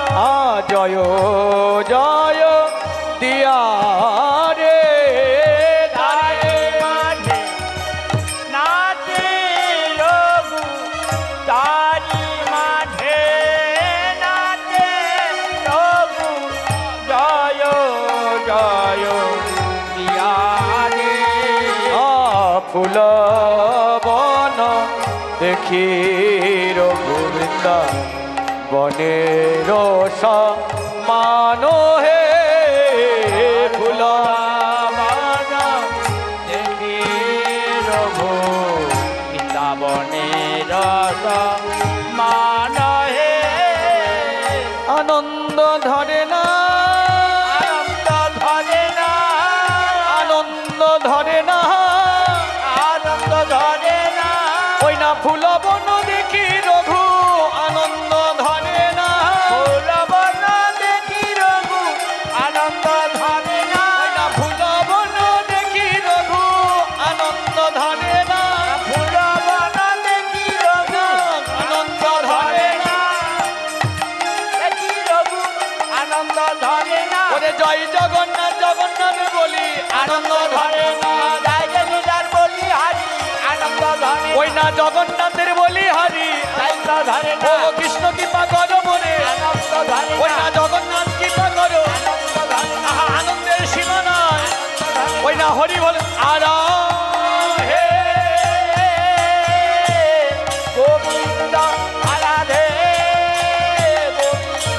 জয় জয় দিয়া রে তারি মাঝে নাচে রঘু তারি মাঝে নাচে রঘু জয় জয় দিয়া রে ফুল বন দেখি রঘুবৃন্দ বনের মান হে ফুল ফুলবন দেখি রঘু বৃন্দাবনের মান হে আনন্দ ধরে না, আনন্দ ধরে না আনন্দ ধরে না, আনন্দ ধরে না ওই না ফুল বন দেখি রঘু আনন্দ ধরে না, ফুলবন দেখি রঘু আনন্দ ধরে না ওই না ফুল বন দেখি রঘু আনন্দ ধরে না, ফুলবন দেখি রঘু আনন্দ ধরে না। দেখি রঘু আনন্দ ধরে না ওরে জয় জগন্নাথ জগন্নাথ বলি আনন্দ ধরে না, জয় জগন্নাথ বলি হারি আনন্দ ধরে ওই না জগন্নাথের বলি হারি, আনন্দ ধরে ও না কৃষ্ণ কৃপা করো মনে, আনন্দ ধরে ওই না না জগন্নাথ কৃপা করো, আনন্দ ধরে না আহা আনন্দের সীমা নাই, ওই না হরি বল আরা হে গোবিন্দ আরাধে গোবিন্দ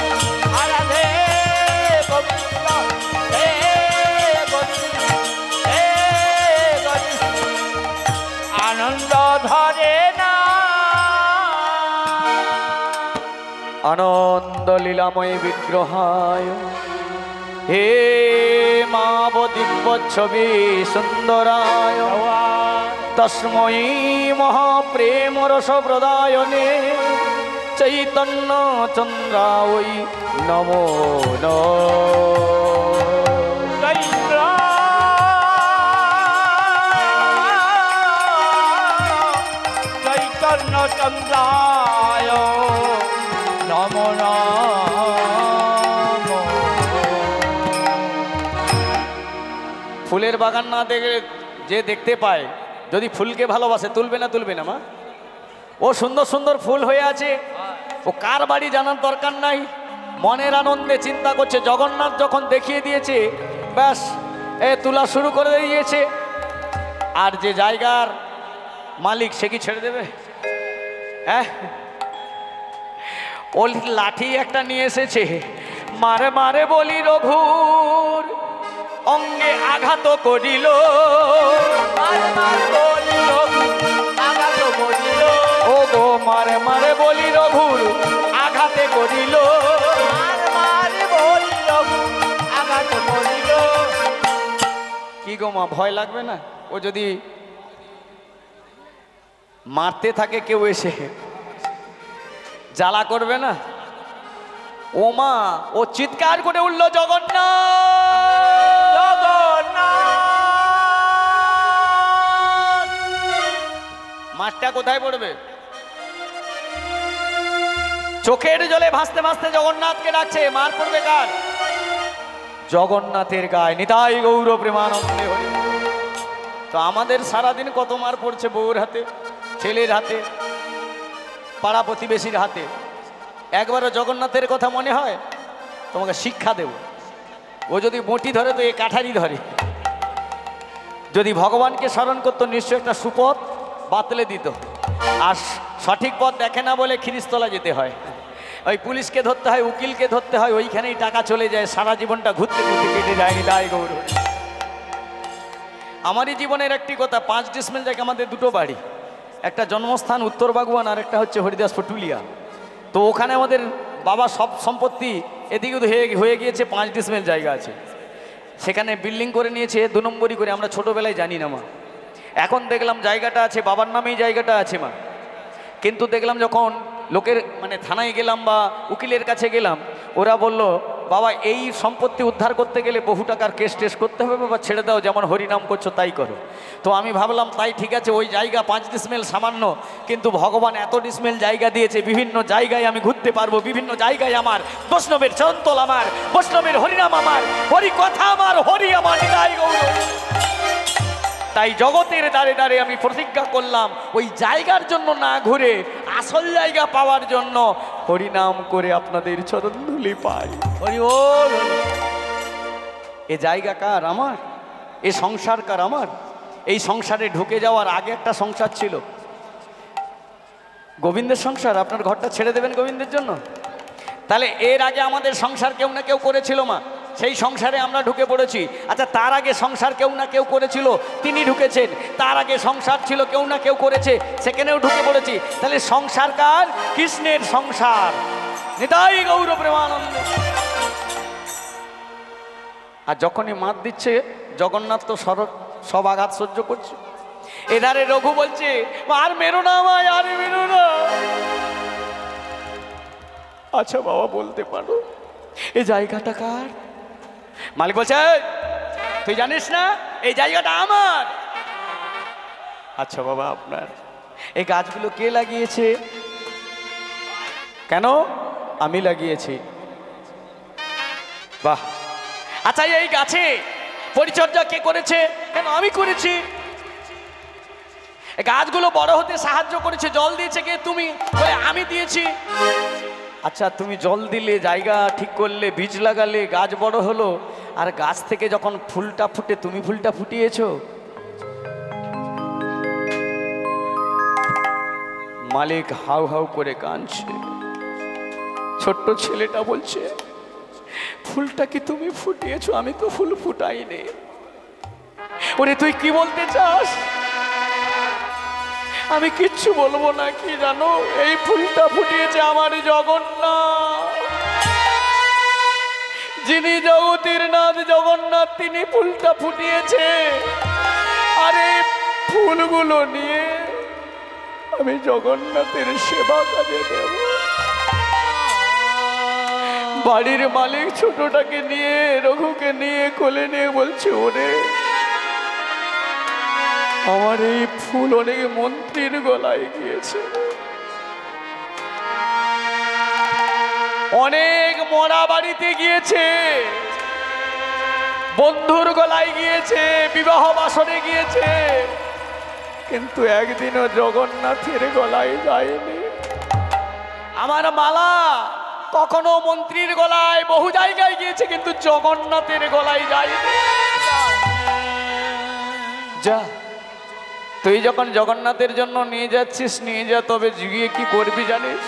আরাধে গোবিন্দ হে গোবিন্দ হে গোবিন্দ আনন্দ ধরে না আনন্দ লীলাময় বিগ্রহায় হে মাব দিব্য ছবি সুন্দরায় তস্মৈ মহাপ্রেম রস প্রদায়নে চৈতন্য চন্দ্রায় নমো চৈত্র চৈতন্য চন্দ্রায় নম নম ফুলের বাগান না দেখে যে দেখতে পায়, যদি ফুলকে ভালোবাসে তুলবে না তুলবে না মা? ও সুন্দর সুন্দর ফুল হয়ে আছে, ও কার বাড়ি জানার দরকার নাই, মনের আনন্দে চিন্তা করছে। জগন্নাথ যখন দেখিয়ে দিয়েছে, ব্যাস এ তোলা শুরু করে দিয়েছে। আর যে জায়গার মালিক সে কি ছেড়ে দেবে? হ্যাঁ, ও লাঠি একটা নিয়ে এসেছে, মারে মারে বলি রঘুর অঙ্গে আঘাত করিল, মারে মারে বলি রঘু আঘাত করিল, ও গো মারে মারে বলি রঘুর আঘাতে করিল, মারে মারে বলি রঘু আঘাত করিল। কি গো মা, ভয় লাগবে না? ও যদি মারতে থাকে কেউ এসে, জ্বালা করবে না? ও মা, ও চিৎকার করে উঠল জগন্নাথ, জগন্নাথ। মাঠটা কোথায় পড়বে? চোখের জলে ভাসতে ভাসতে জগন্নাথকে ডাকছে, মার পড়বে কার? জগন্নাথের গায়ে। নিতাই গৌর প্রেমানন্দে হরি। তো আমাদের সারাদিন কত মার পড়ছে, বউর হাতে, ছেলের হাতে, পাড়া প্রতিবেশীর হাতে। একবারও জগন্নাথের কথা মনে হয়? তোমাকে শিক্ষা দেব। ও যদি বটি ধরে তো এ কাঠারি ধরে। যদি ভগবানকে স্মরণ করতো নিশ্চয় একটা সুপথ বাতলে দিত। আর সঠিক পথ দেখে না বলে খিরিস্তলা যেতে হয়, ওই পুলিশকে ধরতে হয়, উকিলকে ধরতে হয়, ওইখানেই টাকা চলে যায়, সারা জীবনটা ঘুরতে ঘুরতে কেটে যায়নি। তাই গৌর, আমারই জীবনের একটি কথা, 5 ডিসমিল জায়গা আমাদের দুটো বাড়ি, একটা জন্মস্থান উত্তর বাগবান আর একটা হচ্ছে হরিদাসপুর টুলিয়া। তো ওখানে আমাদের বাবা সব সম্পত্তি এদিকে হয়ে গিয়েছে, 5 ডিসমিল জায়গা আছে, সেখানে বিল্ডিং করে নিয়েছে 2 নম্বরই করে। আমরা ছোটোবেলায় জানি না মা, এখন দেখলাম জায়গাটা আছে বাবার নামেই জায়গাটা আছে মা। কিন্তু দেখলাম যখন লোকের মানে থানায় গেলাম বা উকিলের কাছে গেলাম, ওরা বলল বাবা এই সম্পত্তি উদ্ধার করতে গেলে বহু টাকার কেস টেস করতে হবে, বাবা ছেড়ে দাও, যেমন হরিনাম করছো তাই করো। তো আমি ভাবলাম তাই ঠিক আছে, ওই জায়গা 5 ডিসমিল সামান্য, কিন্তু ভগবান এত ডিসমিল জায়গা দিয়েছে, বিভিন্ন জায়গায় আমি ঘুরতে পারবো, বিভিন্ন জায়গায় আমার বৈষ্ণবের চরণতল, আমার বৈষ্ণবের হরিনাম, আমার হরি কথা, আমার হরি আমার নিতাই গৌর। তাই জগতের দ্বারে দ্বারে আমি প্রতিজ্ঞা করলাম, ওই জায়গার জন্য না ঘুরে আসল জায়গা পাওয়ার জন্য হরিনাম করে আপনাদের চরণধুলি পাই। হরি বল। এ জায়গা কার? আমার। এ সংসার কার? আমার। এই সংসারে ঢুকে যাওয়ার আগে একটা সংসার ছিল, গোবিন্দের সংসার। আপনার ঘরটা ছেড়ে দেবেন গোবিন্দের জন্য? তাহলে এর আগে আমাদের সংসার কেউ না কেউ করেছিল মা, সেই সংসারে আমরা ঢুকে পড়েছি। আচ্ছা, তার আগে সংসার কেউ না কেউ করেছিল, তিনি ঢুকেছেন। তার আগে সংসার ছিল, কেউ না কেউ করেছে, সেখানেও ঢুকে পড়েছি। তাহলে সংসার কার? কৃষ্ণের সংসার। নিতাই গৌর প্রেমানন্দ। আর যখনই মাত দিচ্ছে জগন্নাথ তো সব আঘাত সহ্য করছে। এধারে রঘু বলছে আর মেরো না আমায়, আর মেরো না। আচ্ছা বাবা বলতে পারো এই জায়গাটা কার? মালিক বলছে তুই জানিস না এই জায়গাটা আমার। আচ্ছা বাবা আপনার। এই গাছগুলো কে লাগিয়েছে? কেন? আমি লাগিয়েছি। বাহ। আচ্ছা এই গাছে পরিচর্যা কে করেছে? কেন? আমি করেছি। গাছগুলো বড় হতে সাহায্য করেছে, জল দিয়েছে কে? তুমি। বলে আমি দিয়েছি। আচ্ছা তুমি জল দিলে, জায়গা ঠিক করলে, বীজ লাগালে, গাছ বড় হলো, আর গাছ থেকে যখন ফুলটা ফুটে তুমি ফুলটা ফুটিয়েছো। মালিক হাউ হাউ করে কাঁদছে। ছোট্ট ছেলেটা বলছে ফুলটা কি তুমি ফুটিয়েছো? আমি তো ফুল ফুটাইনি। ওরে তুই কি বলতে চাস? আমি কিচ্ছু বলবো না। কি জানো, এই ফুলটা ফুটিয়েছে আমার জগন্নাথ, যিনি জগতের নাথ জগন্নাথ, তিনি ফুলটা ফুটিয়েছে। আর এই ফুলগুলো নিয়ে আমি জগন্নাথের সেবা কাজে দেব। বাড়ির মালিক ছোটটাকে নিয়ে, রঘুকে নিয়ে কোলে নিয়ে বলছে ওরে আমার এই ফুল অনেক মন্ত্রীর গলায় গিয়েছে, অনেক মরা বাড়িতে গিয়েছে, বন্ধুর গলায় গিয়েছে, বিবাহ বাসনে গিয়েছে, কিন্তু একদিনও জগন্নাথের গলায় যায়নি। আমার মালা কখনো মন্ত্রীর গলায়, বহু জায়গায় গিয়েছে, কিন্তু জগন্নাথের গলায় যায়নি। যা তুই যখন জগন্নাথের জন্য নিয়ে যাচ্ছিস নিয়ে যা, তবে গিয়ে কি করবি জানিস?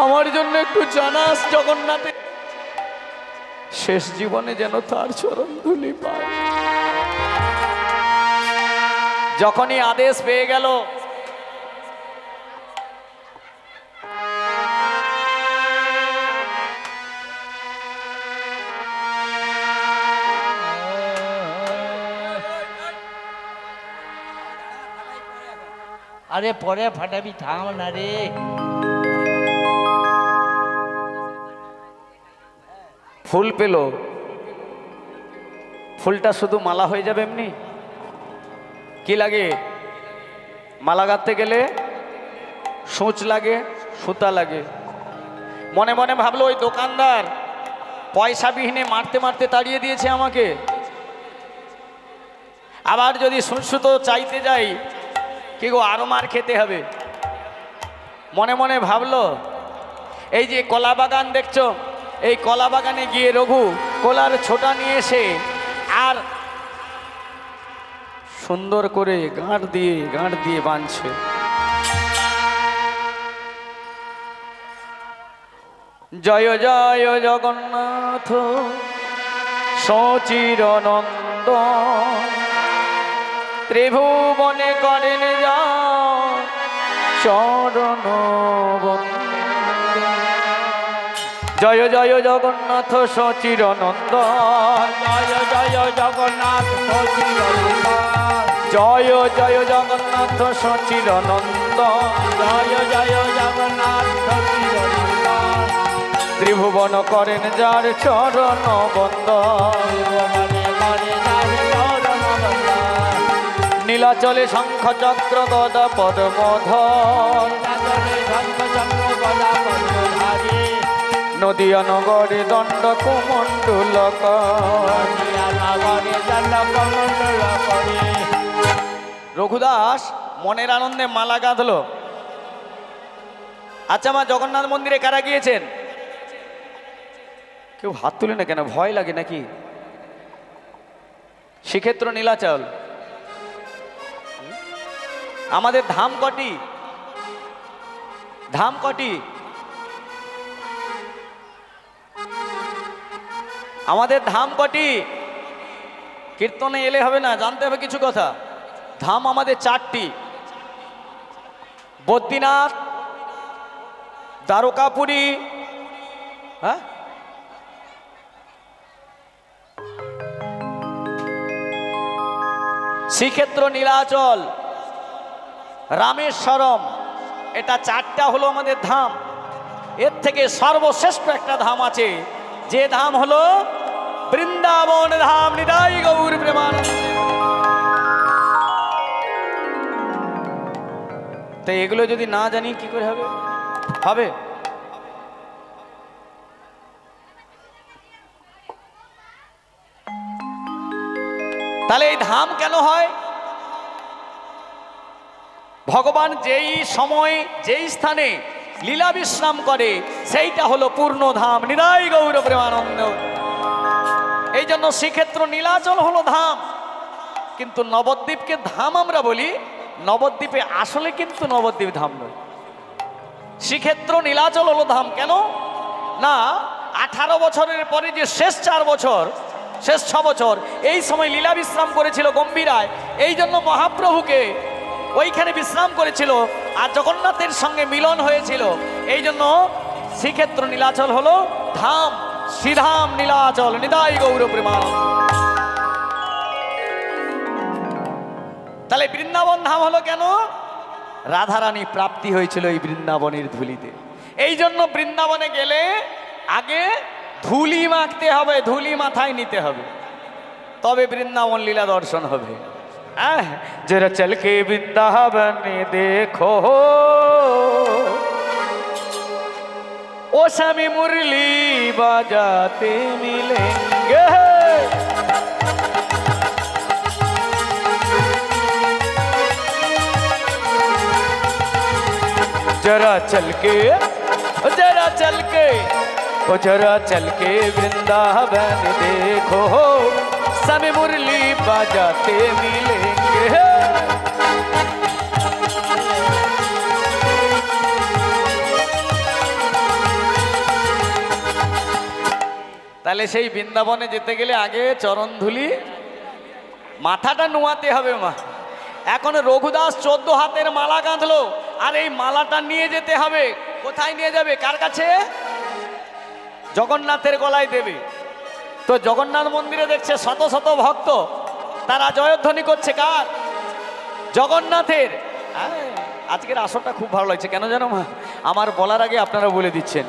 আমার জন্য একটু জানাস জগন্নাথের শেষ জীবনে যেন তার চরণ ধুলি পায়। যখনই আদেশ পেয়ে গেল আরে পরে ফাটাবি, থাম না রে। ফুল পেল, ফুলটা শুধু মালা হয়ে যাবে এমনি? কি লাগে? মালা গাঁথতে গেলে সূচ লাগে, সুতা লাগে। মনে মনে ভাবলো ওই দোকানদার পয়সা বিহীনে মারতে মারতে তাড়িয়ে দিয়েছে আমাকে, আবার যদি সূচ সুতো চাইতে যাই কি গো, আরো মার খেতে হবে। মনে মনে ভাবলো এই যে কলা বাগান দেখছো, এই কলা বাগানে গিয়ে রঘু কলার ছোটা নিয়ে এসে আর সুন্দর করে গাঁট দিয়ে বাঁধছে। জয় জয় জগন্নাথ সচিরনন্দ, ত্রিভুবনে করেন যা চরণ বন্দন। জয় জয় জগন্নাথ সচিরনন্দ, জয় জয় জগন্নাথ সচিরনন্দন, জয় জয় জগন্নাথ সচিরনন্দ, জয় জয় জগন্নাথ সচিরনন্দন। ত্রিভুবন করেন যার চরণ বন্দন। নীলাচলে শঙ্খ চক্র গদা পদ্মধর, নদিয়া নগরে দণ্ড কুমণ্ডুলক। রঘুদাস মনের আনন্দে মালা গাঁথল। আচ্ছা মা, জগন্নাথ মন্দিরে কারা গিয়েছেন? কেউ হাত তুলে না কেন? ভয় লাগে নাকি? শ্রীক্ষেত্র নীলাচল। আমাদের ধাম কটি? ধাম কটি? আমাদের ধাম কটি? কীর্তনে এলে হবে না, জানতে হবে কিছু কথা। ধাম আমাদের চারটি: বদ্রীনাথ, দ্বারকাপুরী, হ্যাঁ, শ্রীক্ষেত্র নীলাচল, রামেশ্বরম। এটা চারটা হলো আমাদের ধাম। এর থেকে সর্বশ্রেষ্ঠ একটা ধাম আছে, যে ধাম হলো বৃন্দাবন ধাম। নিতাই গৌর প্রেমানন্দে। তো এগুলো যদি না জানি কি করে হবে? হবে? তাহলে এই ধাম কেন হয়? ভগবান যেই সময় যেই স্থানে লীলা বিশ্রাম করে সেইটা হলো পূর্ণ ধাম। নিতাই গৌর প্রেমানন্দ। এই জন্য শ্রীক্ষেত্র নীলাচল হলো ধাম। কিন্তু নবদ্বীপকে ধাম আমরা বলি, নবদ্বীপে আসলে কিন্তু নবদ্বীপ ধাম নয়। শ্রীক্ষেত্র নীলাচল হলো ধাম। কেন না, 18 বছরের পরে যে শেষ 4 বছর, শেষ 6 বছর এই সময় লীলা বিশ্রাম করেছিল গম্ভীরায়। এই জন্য মহাপ্রভুকে ওইখানে বিশ্রাম করেছিল আর জগন্নাথের সঙ্গে মিলন হয়েছিল। এই জন্য শ্রীক্ষেত্র নীলাচল হলো ধাম। শ্রীধাম নীলাচল। নিতাই গৌর প্রেমানন্দ। তাহলে বৃন্দাবন ধাম হলো কেন? রাধারানী প্রাপ্তি হয়েছিল এই বৃন্দাবনের ধুলিতে। এই জন্য বৃন্দাবনে গেলে আগে ধুলি মাখতে হবে, ধুলি মাথায় নিতে হবে, তবে বৃন্দাবন লীলা দর্শন হবে। जरा चल के वृंदावन देखो, ओ स्वामी मुरली बजाते मिलेंगे। जरा चल के, जरा चल के, ओ जरा चल के वृंदावन देखो, स्वामी मुरली बजाते मिलेंगे। তাহলে সেই বৃন্দাবনে যেতে গেলে আগে চরণ ধুলি মাথাটা নোয়াতে হবে মা। এখন রঘুদাস 14 হাতের মালা গাঁথলো, আর এই মালাটা নিয়ে যেতে হবে। কোথায় নিয়ে যাবে? কার কাছে? জগন্নাথের গলায় দেবে। তো জগন্নাথ মন্দিরে দেখছে শত শত ভক্ত, তারা জয়ধ্বনি করছে। কার? জগন্নাথের। আজকের আসরটা খুব ভালো লাগছে, কেন জানো মা? আমার বলার আগে আপনারা বলে দিচ্ছেন।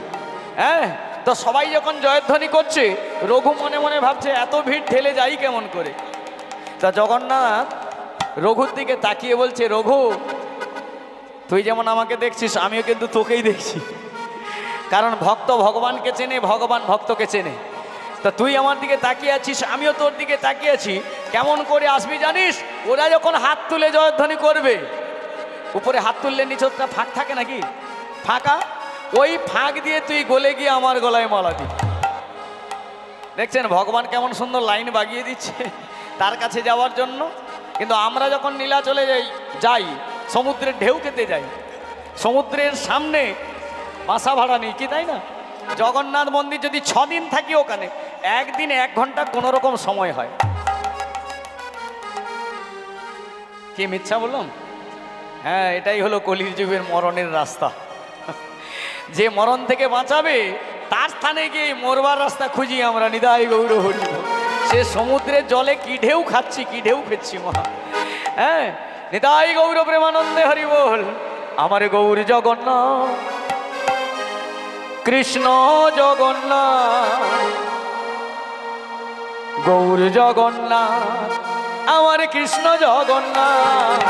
হ্যাঁ, তো সবাই যখন জয়ধ্বনি করছে, রঘু মনে মনে ভাবছে এত ভিড় ঠেলে যাই কেমন করে। তা জগন্নাথ রঘুর দিকে তাকিয়ে বলছে, রঘু তুই যেমন আমাকে দেখছিস, আমিও কিন্তু তোকেই দেখছি। কারণ ভক্ত ভগবানকে চেনে, ভগবান ভক্তকে চেনে। তা তুই আমার দিকে তাকিয়ে আছিস, আমিও তোর দিকে তাকিয়ে আছি। কেমন করে আসবি জানিস? ওরা যখন হাত তুলে জয়ধ্বনি করবে, উপরে হাত তুললে নিচটা ফাঁক থাকে নাকি? ফাঁকা। ওই ফাঁক দিয়ে তুই গলে গিয়ে আমার গলায় মালা দি। দেখছেন ভগবান কেমন সুন্দর লাইন বাগিয়ে দিচ্ছে তার কাছে যাওয়ার জন্য। কিন্তু আমরা যখন নীলাচলে যাই সমুদ্রের ঢেউ খেতে যাই, সমুদ্রের সামনে বাসা ভাড়া নেই কি, তাই না? জগন্নাথ মন্দির যদি 6 দিন থাকি, ওখানে একদিন 1 ঘন্টা কোনো রকম সময় হয়। কি মিথ্যা বললাম? হ্যাঁ, এটাই হলো কলির যুগের মরণের রাস্তা। যে মরণ থেকে বাঁচাবে তার স্থানে গিয়ে মরবার রাস্তা খুঁজি আমরা। নিতাই গৌর হরি। সে সমুদ্রের জলে কি ঢেউ খাচ্ছি, কি ঢেউ খেচ্ছি মা। হ্যাঁ, নিতাই গৌর প্রেমানন্দে হরি বল। আমার গৌর জগন্নাথ কৃষ্ণ জগন্নাথ, গৌর জগন্নাথ আমার কৃষ্ণ জগন্নাথ,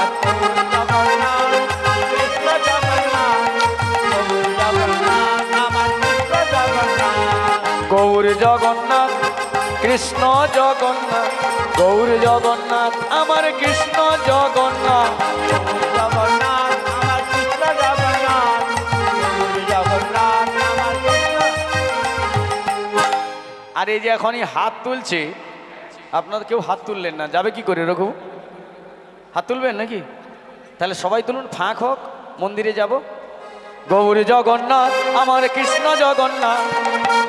গৌর জগন্নাথ কৃষ্ণ জগন্নাথ, গৌর জগন্নাথ আমার কৃষ্ণ জগন্নাথ, জগন্নাথ আমার কৃষ্ণ জগন্নাথ, জগন্নাথ আমার কৃষ্ণ। আর এই যে এখনই হাত তুলছে, আপনারা কেউ হাত তুললেন না, যাবে কি করে? রঘু হাত তুলবেন নাকি? তাহলে সবাই তুলুন, ফাঁক হোক, মন্দিরে যাব। গৌর জগন্নাথ আমার কৃষ্ণ জগন্নাথ,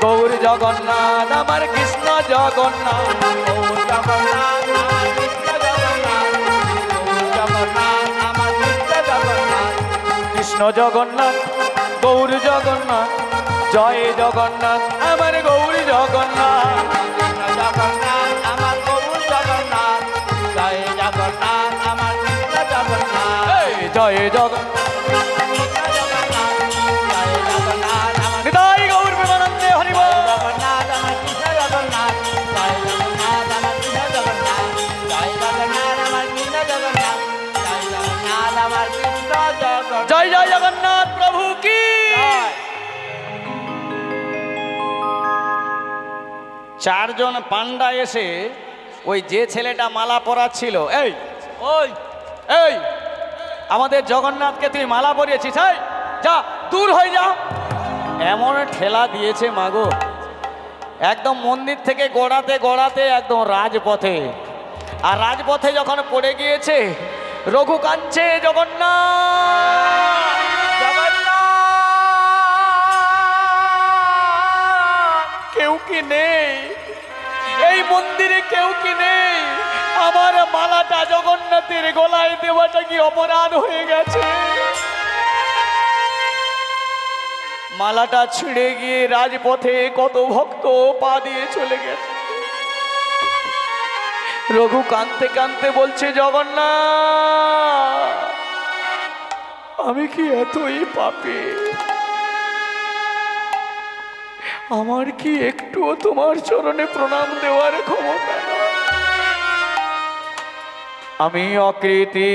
গৌর জগন্নাথ আমার কৃষ্ণ জগন্নাথ, গৌর জগন্নাথ আমার কৃষ্ণ জগন্নাথ, গৌর জগন্নাথ আমার কৃষ্ণ জগন্নাথ, কৃষ্ণ জগন্নাথ গৌর জগন্নাথ, জয় জগন্নাথ আমার গৌর জগন্নাথ, কৃষ্ণ জগন্নাথ আমার গৌর জগন্নাথ, জয় জগন্নাথ আমার কৃষ্ণ জগন্নাথ, এই জয় জগন্নাথ। কৃষ্ণ জগন্নাথ, জয় জগন্নাথ আমার নিতাই গৌর প্রেমানন্দে হরি বল। জগন্নাথ আমার কৃষ্ণ জগন্নাথ, জয় জগন্নাথ আমার কৃষ্ণ জগন্নাথ, জয় জগন্নাথ আমার কৃষ্ণ জগন্নাথ, জয় জগন্নাথ আমার কৃষ্ণ জগন্নাথ। জয় জয় জগন্নাথ প্রভু কি। জয়। 4 জন পান্ডা এসে ওই যে ছেলেটা মালা পরাচ্ছিল, এই ওই এই আমাদের জগন্নাথকে তুই মালা পরিয়েছিস, এই যা দূর হয়ে যা, এমন ঠেলা দিয়েছে মাগো, একদম মন্দির থেকে গড়াতে গড়াতে একদম রাজপথে। আর রাজপথে যখন পড়ে গিয়েছে, রঘু কাঁদছে, জগন্নাথ কেউ কি নেই এই মন্দিরে, কেউ কি নেই? আমার মালাটা জগন্নাথের গলায় দেওয়াটা কি অপরাধ হয়ে গেছে? মালাটা ছিঁড়ে গিয়ে রাজপথে কত ভক্ত পা দিয়ে চলে গেছে। রঘু কাঁদতে কাঁদতে বলছে, জগন্নাথ আমি কি এতই পাপী? আমার কি একটুও তোমার চরণে প্রণাম দেওয়ার ক্ষমতা নেই? আমি অকৃতি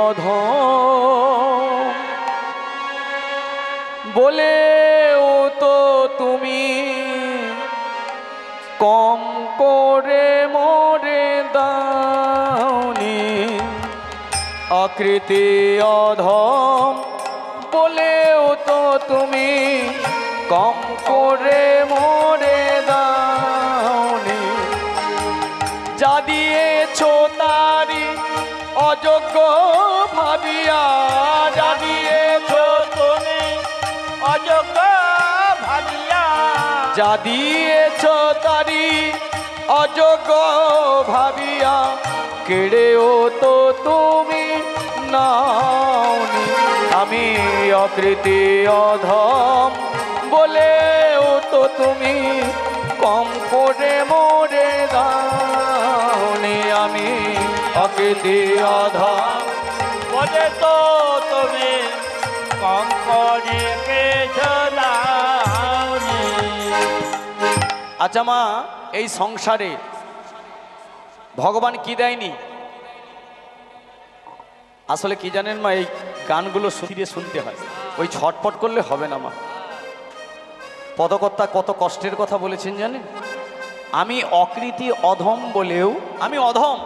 অধম বলেও তো তুমি কম করে মোরে দাওনি, অকৃতি অধম বলেও তো তুমি কম করে মোরে দাওনি, যা দিয়েছো তারি অযোগ্য ভাবিয়া, যা দিয়েছো তুমি অযোগ্য ভাবিয়া, যা দিয়েছ তারি অযোগ্য ভাবিয়া কেড়েও তো তুমি নাওনি। আমি অকৃতি অধম বলেও তো তুমি কম করে মোরে দাওনি। আমি অকৃতি অধম বলে তো তুমি কম করে কেছো দাওনি। আচ্ছা মা, এই সংসারে ভগবান কি দেয়নি? আসলে কি জানেন মা, এই গানগুলো ধীরে শুনতে হয়, ওই ছটপট করলে হবে না মা। পদকর্তা কত কষ্টের কথা বলেছেন জানেন? আমি অকৃতি অধম বলেও আমি অধম,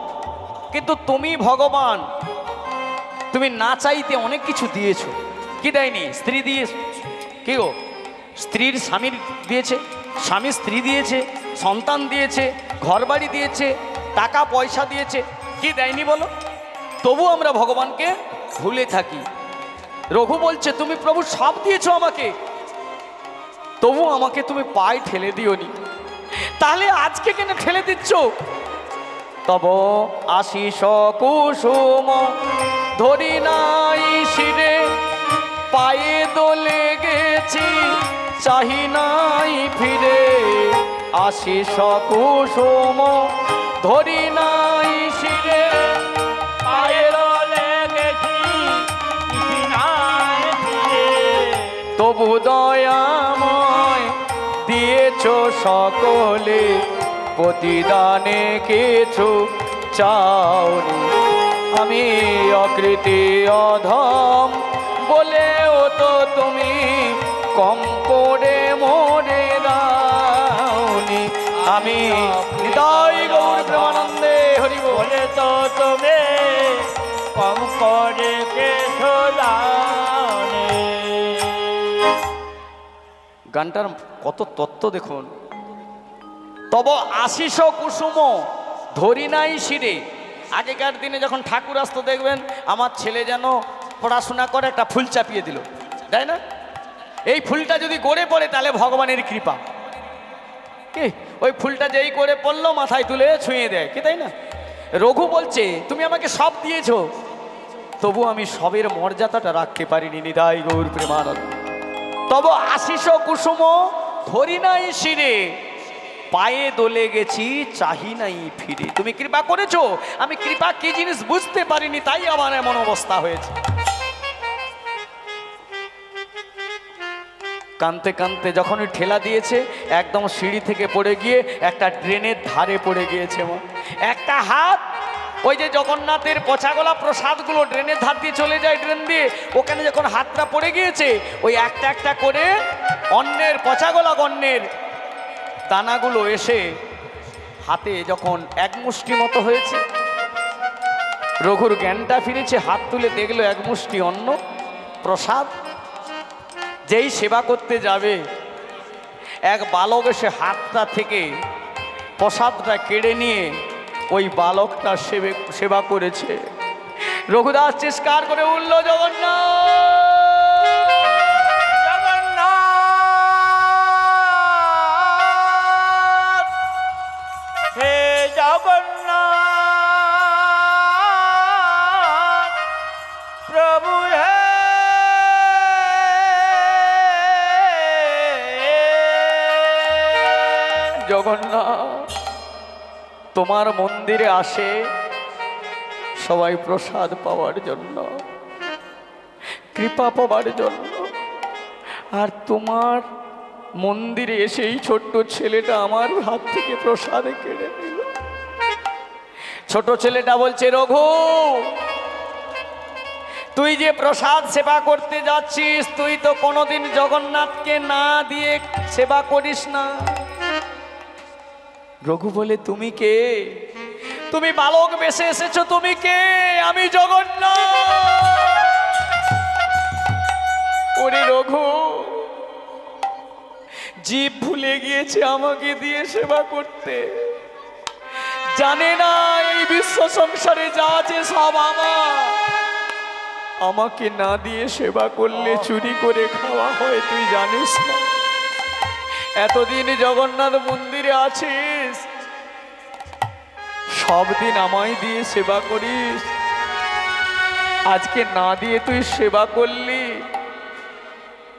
কিন্তু তুমি ভগবান, তুমি না চাইতে অনেক কিছু দিয়েছো। কি দেয়নি? স্ত্রী দিয়েছে। কি গো? স্ত্রীর স্বামীর দিয়েছে, স্বামী স্ত্রী দিয়েছে, সন্তান দিয়েছে, ঘরবাড়ি দিয়েছে, টাকা পয়সা দিয়েছে। কি দেয়নি বলো? তবু আমরা ভগবানকে ভুলে থাকি। রঘু বলছে তুমি প্রভু সব দিয়েছো আমাকে, তবু আমাকে তুমি পায়ে ঠেলে দিওনি। তাহলে আজকে কেন ঠেলে দিচ্ছ? তব আশিস কুসুম ধরি নাই শিরে, পায়ে দোলে গেছি চাহি নাই ফিরে। আশিস কুসুম ধরি নাই শিরে, পায়ে দোলে গেছি কিছু নাই ফিরে। তবু দয়াময় দিয়েছ সকলে, প্রতিদানে কিছু চাওনি। আমি অকৃতি অধম বলেও তো তুমি কম করে মোরে দাওনি। আমি হৃদয় গৌর প্রেমানন্দে হরি বল। বলে তো তুমি কম করে কেছো দাওনি। গানটার কত তত্ত্ব দেখুন। তব আশিস কুসুম ধরি নাই শিরে। আগেকার দিনে যখন ঠাকুর আসতো দেখবেন, আমার ছেলে যেন পড়াশোনা করে একটা ফুল চাপিয়ে দিল, তাই না? এই ফুলটা যদি গড়ে পড়ে তাহলে ভগবানের কৃপা। কি ওই ফুলটা যেই করে পড়লো মাথায় তুলে ছুঁয়ে দেয়, কি তাই না? রঘু বলছে তুমি আমাকে সব দিয়েছো, তবু আমি সবের মর্যাদাটা রাখতে পারিনি। নিদাই গৌর প্রেমানন্দ। তব আশিস কুসুম ধরি নাই শিরে, পায়ে দোলে গেছি চাহি নাই ফিরে। তুমি কৃপা করেছো, আমি কৃপা কি জিনিস বুঝতে পারিনি, তাই আমার এমন অবস্থা হয়েছে। কানতে কানতে যখনই ঠেলা দিয়েছে, একদম সিঁড়ি থেকে পড়ে গিয়ে একটা ড্রেনের ধারে পড়ে গিয়েছে। একটা হাত ওই যে জগন্নাথের পচাগোলা প্রসাদগুলো ড্রেনের ধার দিয়ে চলে যায়, ড্রেন দিয়ে, ওখানে যখন হাতটা পড়ে গিয়েছে, ওই একটা একটা করে অন্যের পচাগোলা গণ্যের দানাগুলো এসে হাতে যখন এক মুষ্টি মতো হয়েছে, রঘুর জ্ঞানটা ফিরেছে। হাত তুলে দেখলো এক মুষ্টি অন্ন প্রসাদ। যেই সেবা করতে যাবে, এক বালক এসে হাতটা থেকে প্রসাদটা কেড়ে নিয়ে ওই বালকটা সেবা করেছে। রঘুদাস চিৎকার করে উঠল, জগন্নাথ জগন্নাথ, হে জগন্নাথ প্রভু হে। জগন্নাথ, তোমার মন্দিরে আসে সবাই প্রসাদ পাওয়ার জন্য, কৃপা পাওয়ার জন্য, আর তোমার মন্দিরে এসে এই ছোট্ট ছেলেটা আমার হাত থেকে প্রসাদ কেড়ে নিল। ছোট ছেলেটা বলছে, রঘু তুই যে প্রসাদ সেবা করতে যাচ্ছিস, তুই তো কোনোদিন জগন্নাথকে না দিয়ে সেবা করিস না। রঘু বলে, তুমি কে? তুমি বালক বেশে এসেছো, তুমি কে? আমি জগন্নাথ। ওরে রঘু, জীব ভুলে গিয়েছে আমাকে দিয়ে সেবা করতে, জানে না এই বিশ্ব সংসারে যা আছে সব আমার। আমাকে না দিয়ে সেবা করলে চুরি করে খাওয়া হয়, তুই জানিস না? এতদিন জগন্নাথ মন্দিরে আছিস, সব দিন আমায় দিয়ে সেবা করিস, আজকে না দিয়ে তুই সেবা করলি।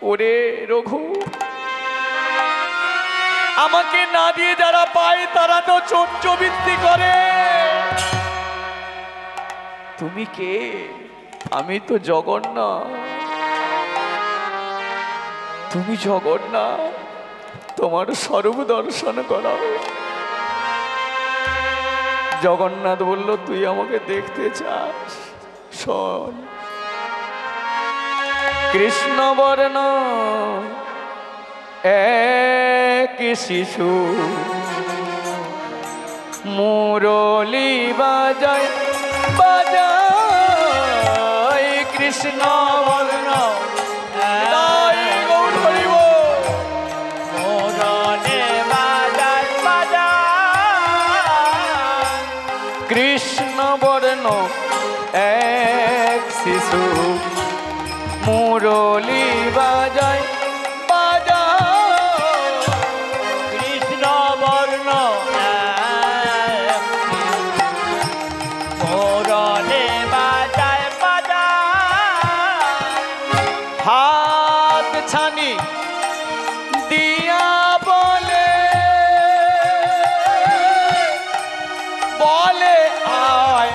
ওরে রঘু, আমাকে না দিয়ে যারা পায় তারা তো চর্চবৃত্তি করে। তুমি কে? আমি তো জগন্নাথ। তুমি জগন্নাথ, তোমার স্বরূপ দর্শন করাও। জগন্নাথ বলল, তুই আমাকে দেখতে চাস? শোন, কৃষ্ণবর্ণ এক শিশু মুরলী বাজায় বাজায়, কৃষ্ণ বর্ণ কৃষ্ণ বর্ণ এক শিশু মুরলী বাজায় বাজায়, কৃষ্ণ বর্ণ মোরলে বাজায় বাজায়, হাত ছানি দিয়া বলে বলে আয়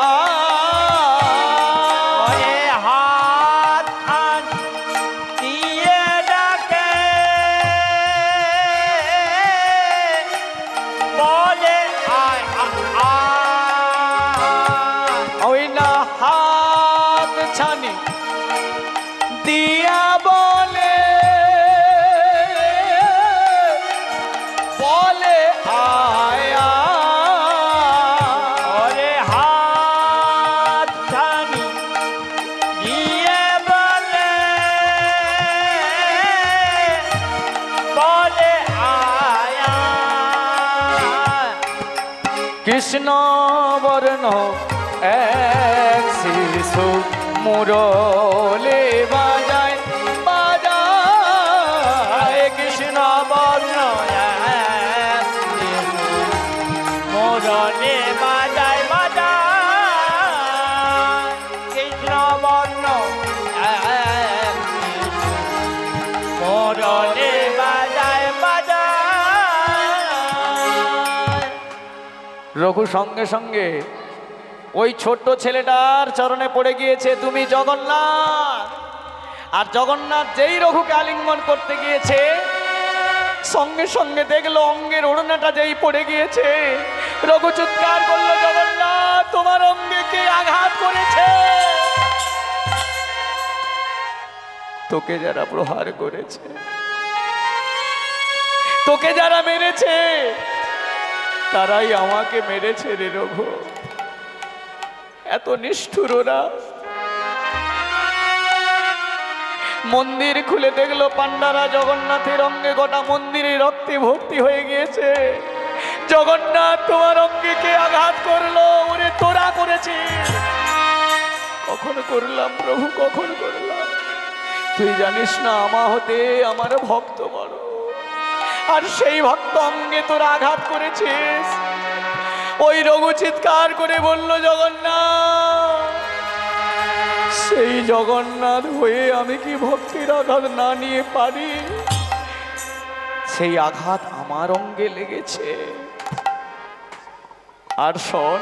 আয়, হাত খান দিয়ে ডাকে বলে আয় আয়, ওই না হাত ছানি দিয়া বলে বলে আয় আয়, হাত ছানি দিয়ে বলে বলে আয় আয়, কৃষ্ণ বর্ণ এক শিশু মুরলী বাজায় বাজায়, কৃষ্ণ বর্ণ মোরলে বাজায় বাজায়, কৃষ্ণ বর্ণ মোরলে বাজায় বাজায়। রঘু সঙ্গে সঙ্গে ওই ছোট্ট ছেলেটার চরণে পড়ে গিয়েছে, তুমি জগন্নাথ। আর জগন্নাথ যেই রঘুকে আলিঙ্গন করতে গিয়েছে, সঙ্গে সঙ্গে দেখলো অঙ্গের ওড়নাটা যেই পড়ে গিয়েছে, রঘু চিৎকার করলো, জগন্নাথ তোমার অঙ্গে কে আঘাত করেছে? তোকে যারা প্রহার করেছে, তোকে যারা মেরেছে, তারাই আমাকে মেরেছে রে রঘু। এত নিষ্ঠুর ওরা। মন্দির খুলে দেখলো পান্ডারা জগন্নাথের অঙ্গে, গোটা মন্দিরে রক্তে ভর্তি হয়ে গিয়েছে। জগন্নাথ তোমার অঙ্গে কে আঘাত করলো? ওরে তোরা করেছিস। কখন করলাম প্রভু, কখন করলাম? তুই জানিস না আমা হতে আমার ভক্ত বড়, আর সেই ভক্ত অঙ্গে তোরা আঘাত করেছিস। ওই রঘু চিৎকার করে বলল, জগন্নাথ, সেই জগন্নাথ হয়ে আমি কি ভক্তির আঘাত না নিয়ে পারি? সেই আঘাত আমার অঙ্গে লেগেছে। আর শোন,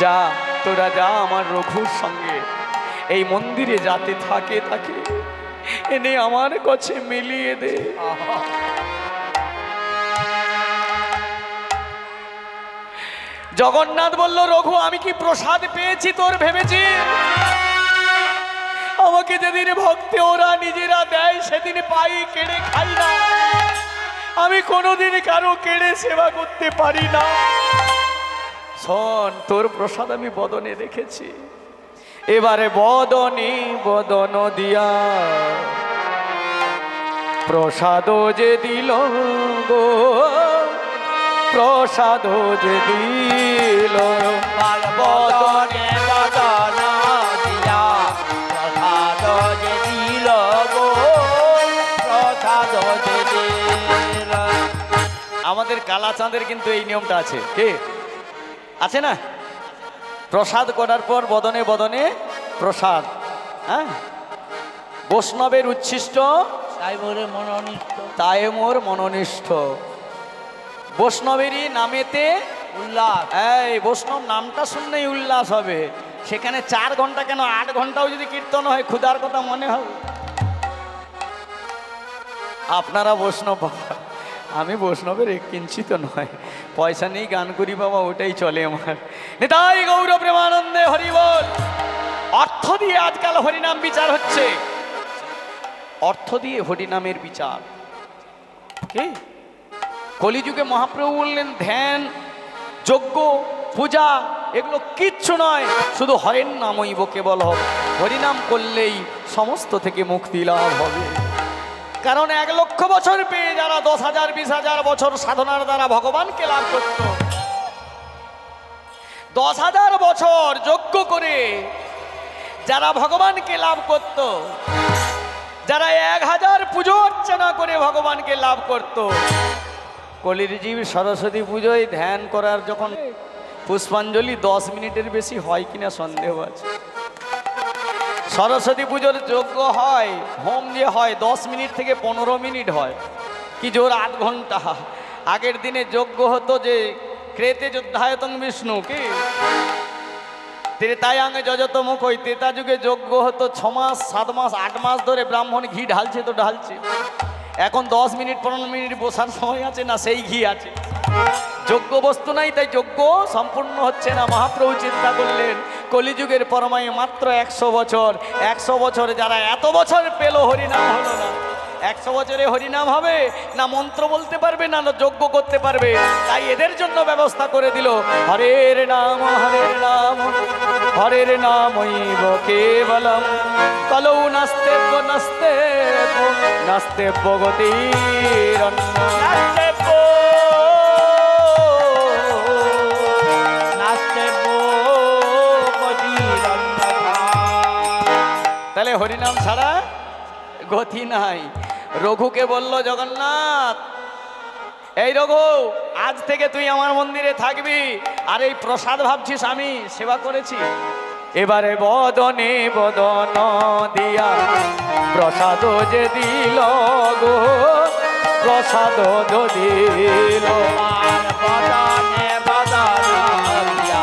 যা তোরা যা আমার রঘুর সঙ্গে এই মন্দিরে যাতে থাকে থাকে এনে আমার কাছে মিলিয়ে দে। জগন্নাথ বলল, রঘু আমি কি প্রসাদ পেয়েছি তোর ভেবেছি? আমাকে যেদিন ভক্তি ওরা নিজেরা দেয় সেদিন পাই, কেড়ে খাই না। আমি কোনোদিন কারো কেড়ে সেবা করতে পারি না। শোন, তোর প্রসাদ আমি বদনে রেখেছি, এবারে বদনে বদন দিয়া প্রসাদ যে দিল গো, প্রসাদ যে দিল বদনে বদন দিয়া প্রসাদ যে দিল গো, প্রসাদ দিল। আমাদের কালাচাঁদের কিন্তু এই নিয়মটা আছে, কে আছে না? প্রসাদ করার পর বদনে বদনে প্রসাদ, হ্যাঁ, বৈষ্ণবের উচ্ছিষ্ট তাই বলে মনোনিষ্ঠ তাই মোর মনোনিষ্ঠ। বৈষ্ণবেরই নামেতে উল্লাস। এই বৈষ্ণব নামটা শুনলেই উল্লাস হবে। সেখানে 4 ঘন্টা কেন 8 ঘন্টাও যদি কীর্তন হয় ক্ষুধার কথা মনে হবে। আপনারা বৈষ্ণব বাবা, আমি বৈষ্ণবের এক কিঞ্চিত নয়, পয়সা নেই গান করি বাবা, ওটাই চলে আমার। নিতাই গৌর প্রেমানন্দে হরি বল। অর্থ দিয়ে আজকাল হরিনাম বিচার হচ্ছে, অর্থ দিয়ে হরিনামের বিচার। কি কলিযুগে মহাপ্রভু বললেন ধ্যান, যজ্ঞ, পূজা এগুলো কিচ্ছু নয়, শুধু হরের নামইব কেবল হবে। হরিনাম করলেই সমস্ত থেকে মুক্তি লাভ হবে। কারণ 1 লক্ষ বছর পেয়ে যারা 10,000 20,000 বছর সাধনার দ্বারা ভগবানকে লাভ করত, 10,000 বছর যজ্ঞ করে যারা ভগবানকে লাভ করত, যারা 1000 পুজো অর্চনা করে ভগবানকে লাভ করত, কলির জীব সরস্বতী পুজোয় ধ্যান করার যখন পুষ্পাঞ্জলি 10 মিনিটের বেশি হয় কিনা সন্দেহ আছে। সরস্বতী পুজোর যজ্ঞ হয়, হোম যে হয় 10 মিনিট থেকে 15 মিনিট হয়, কি জোর 8 ঘন্টা। আগের দিনে যজ্ঞ হতো যে ক্রেতে যোদ্ধায়তং বিষ্ণু, কি ত্রেতায়াঙ্গে যজত মুখই, ত্রেতা যুগে যজ্ঞ হতো 6 মাস 7 মাস 8 মাস ধরে ব্রাহ্মণ ঘি ঢালছে তো ঢালছে। এখন 10 মিনিট 15 মিনিট বসার সময় আছে না, সেই ঘি আছে, যোগ্য বস্তু নাই, তাই যজ্ঞ সম্পূর্ণ হচ্ছে না। মহাপ্রভু চিন্তা করলেন কলিযুগের পরমায়ু মাত্র 100 বছর, 100 বছর যারা এত বছর পেল হরিনাম হলো না, 100 বছরে হরিনাম হবে না, মন্ত্র বলতে পারবে না, যজ্ঞ করতে পারবে। তাই এদের জন্য ব্যবস্থা করে দিল হরের নাম হরের নামইব কেবলম কলৌ নাস্তেব্য নাস্তেব্য নাস্তেব্য গতিরন্য। তাহলে হরিনাম ছাড়া গতি নাই। রঘুকে বলল জগন্নাথ, এই রঘু আজ থেকে তুই আমার মন্দিরে থাকবি, আর এই প্রসাদ ভাবছিস আমি সেবা করেছি, এবারে বদনে বদন দিয়া প্রসাদ যে দিল গো, প্রসাদ দিল। আর বদনে বদন দিয়া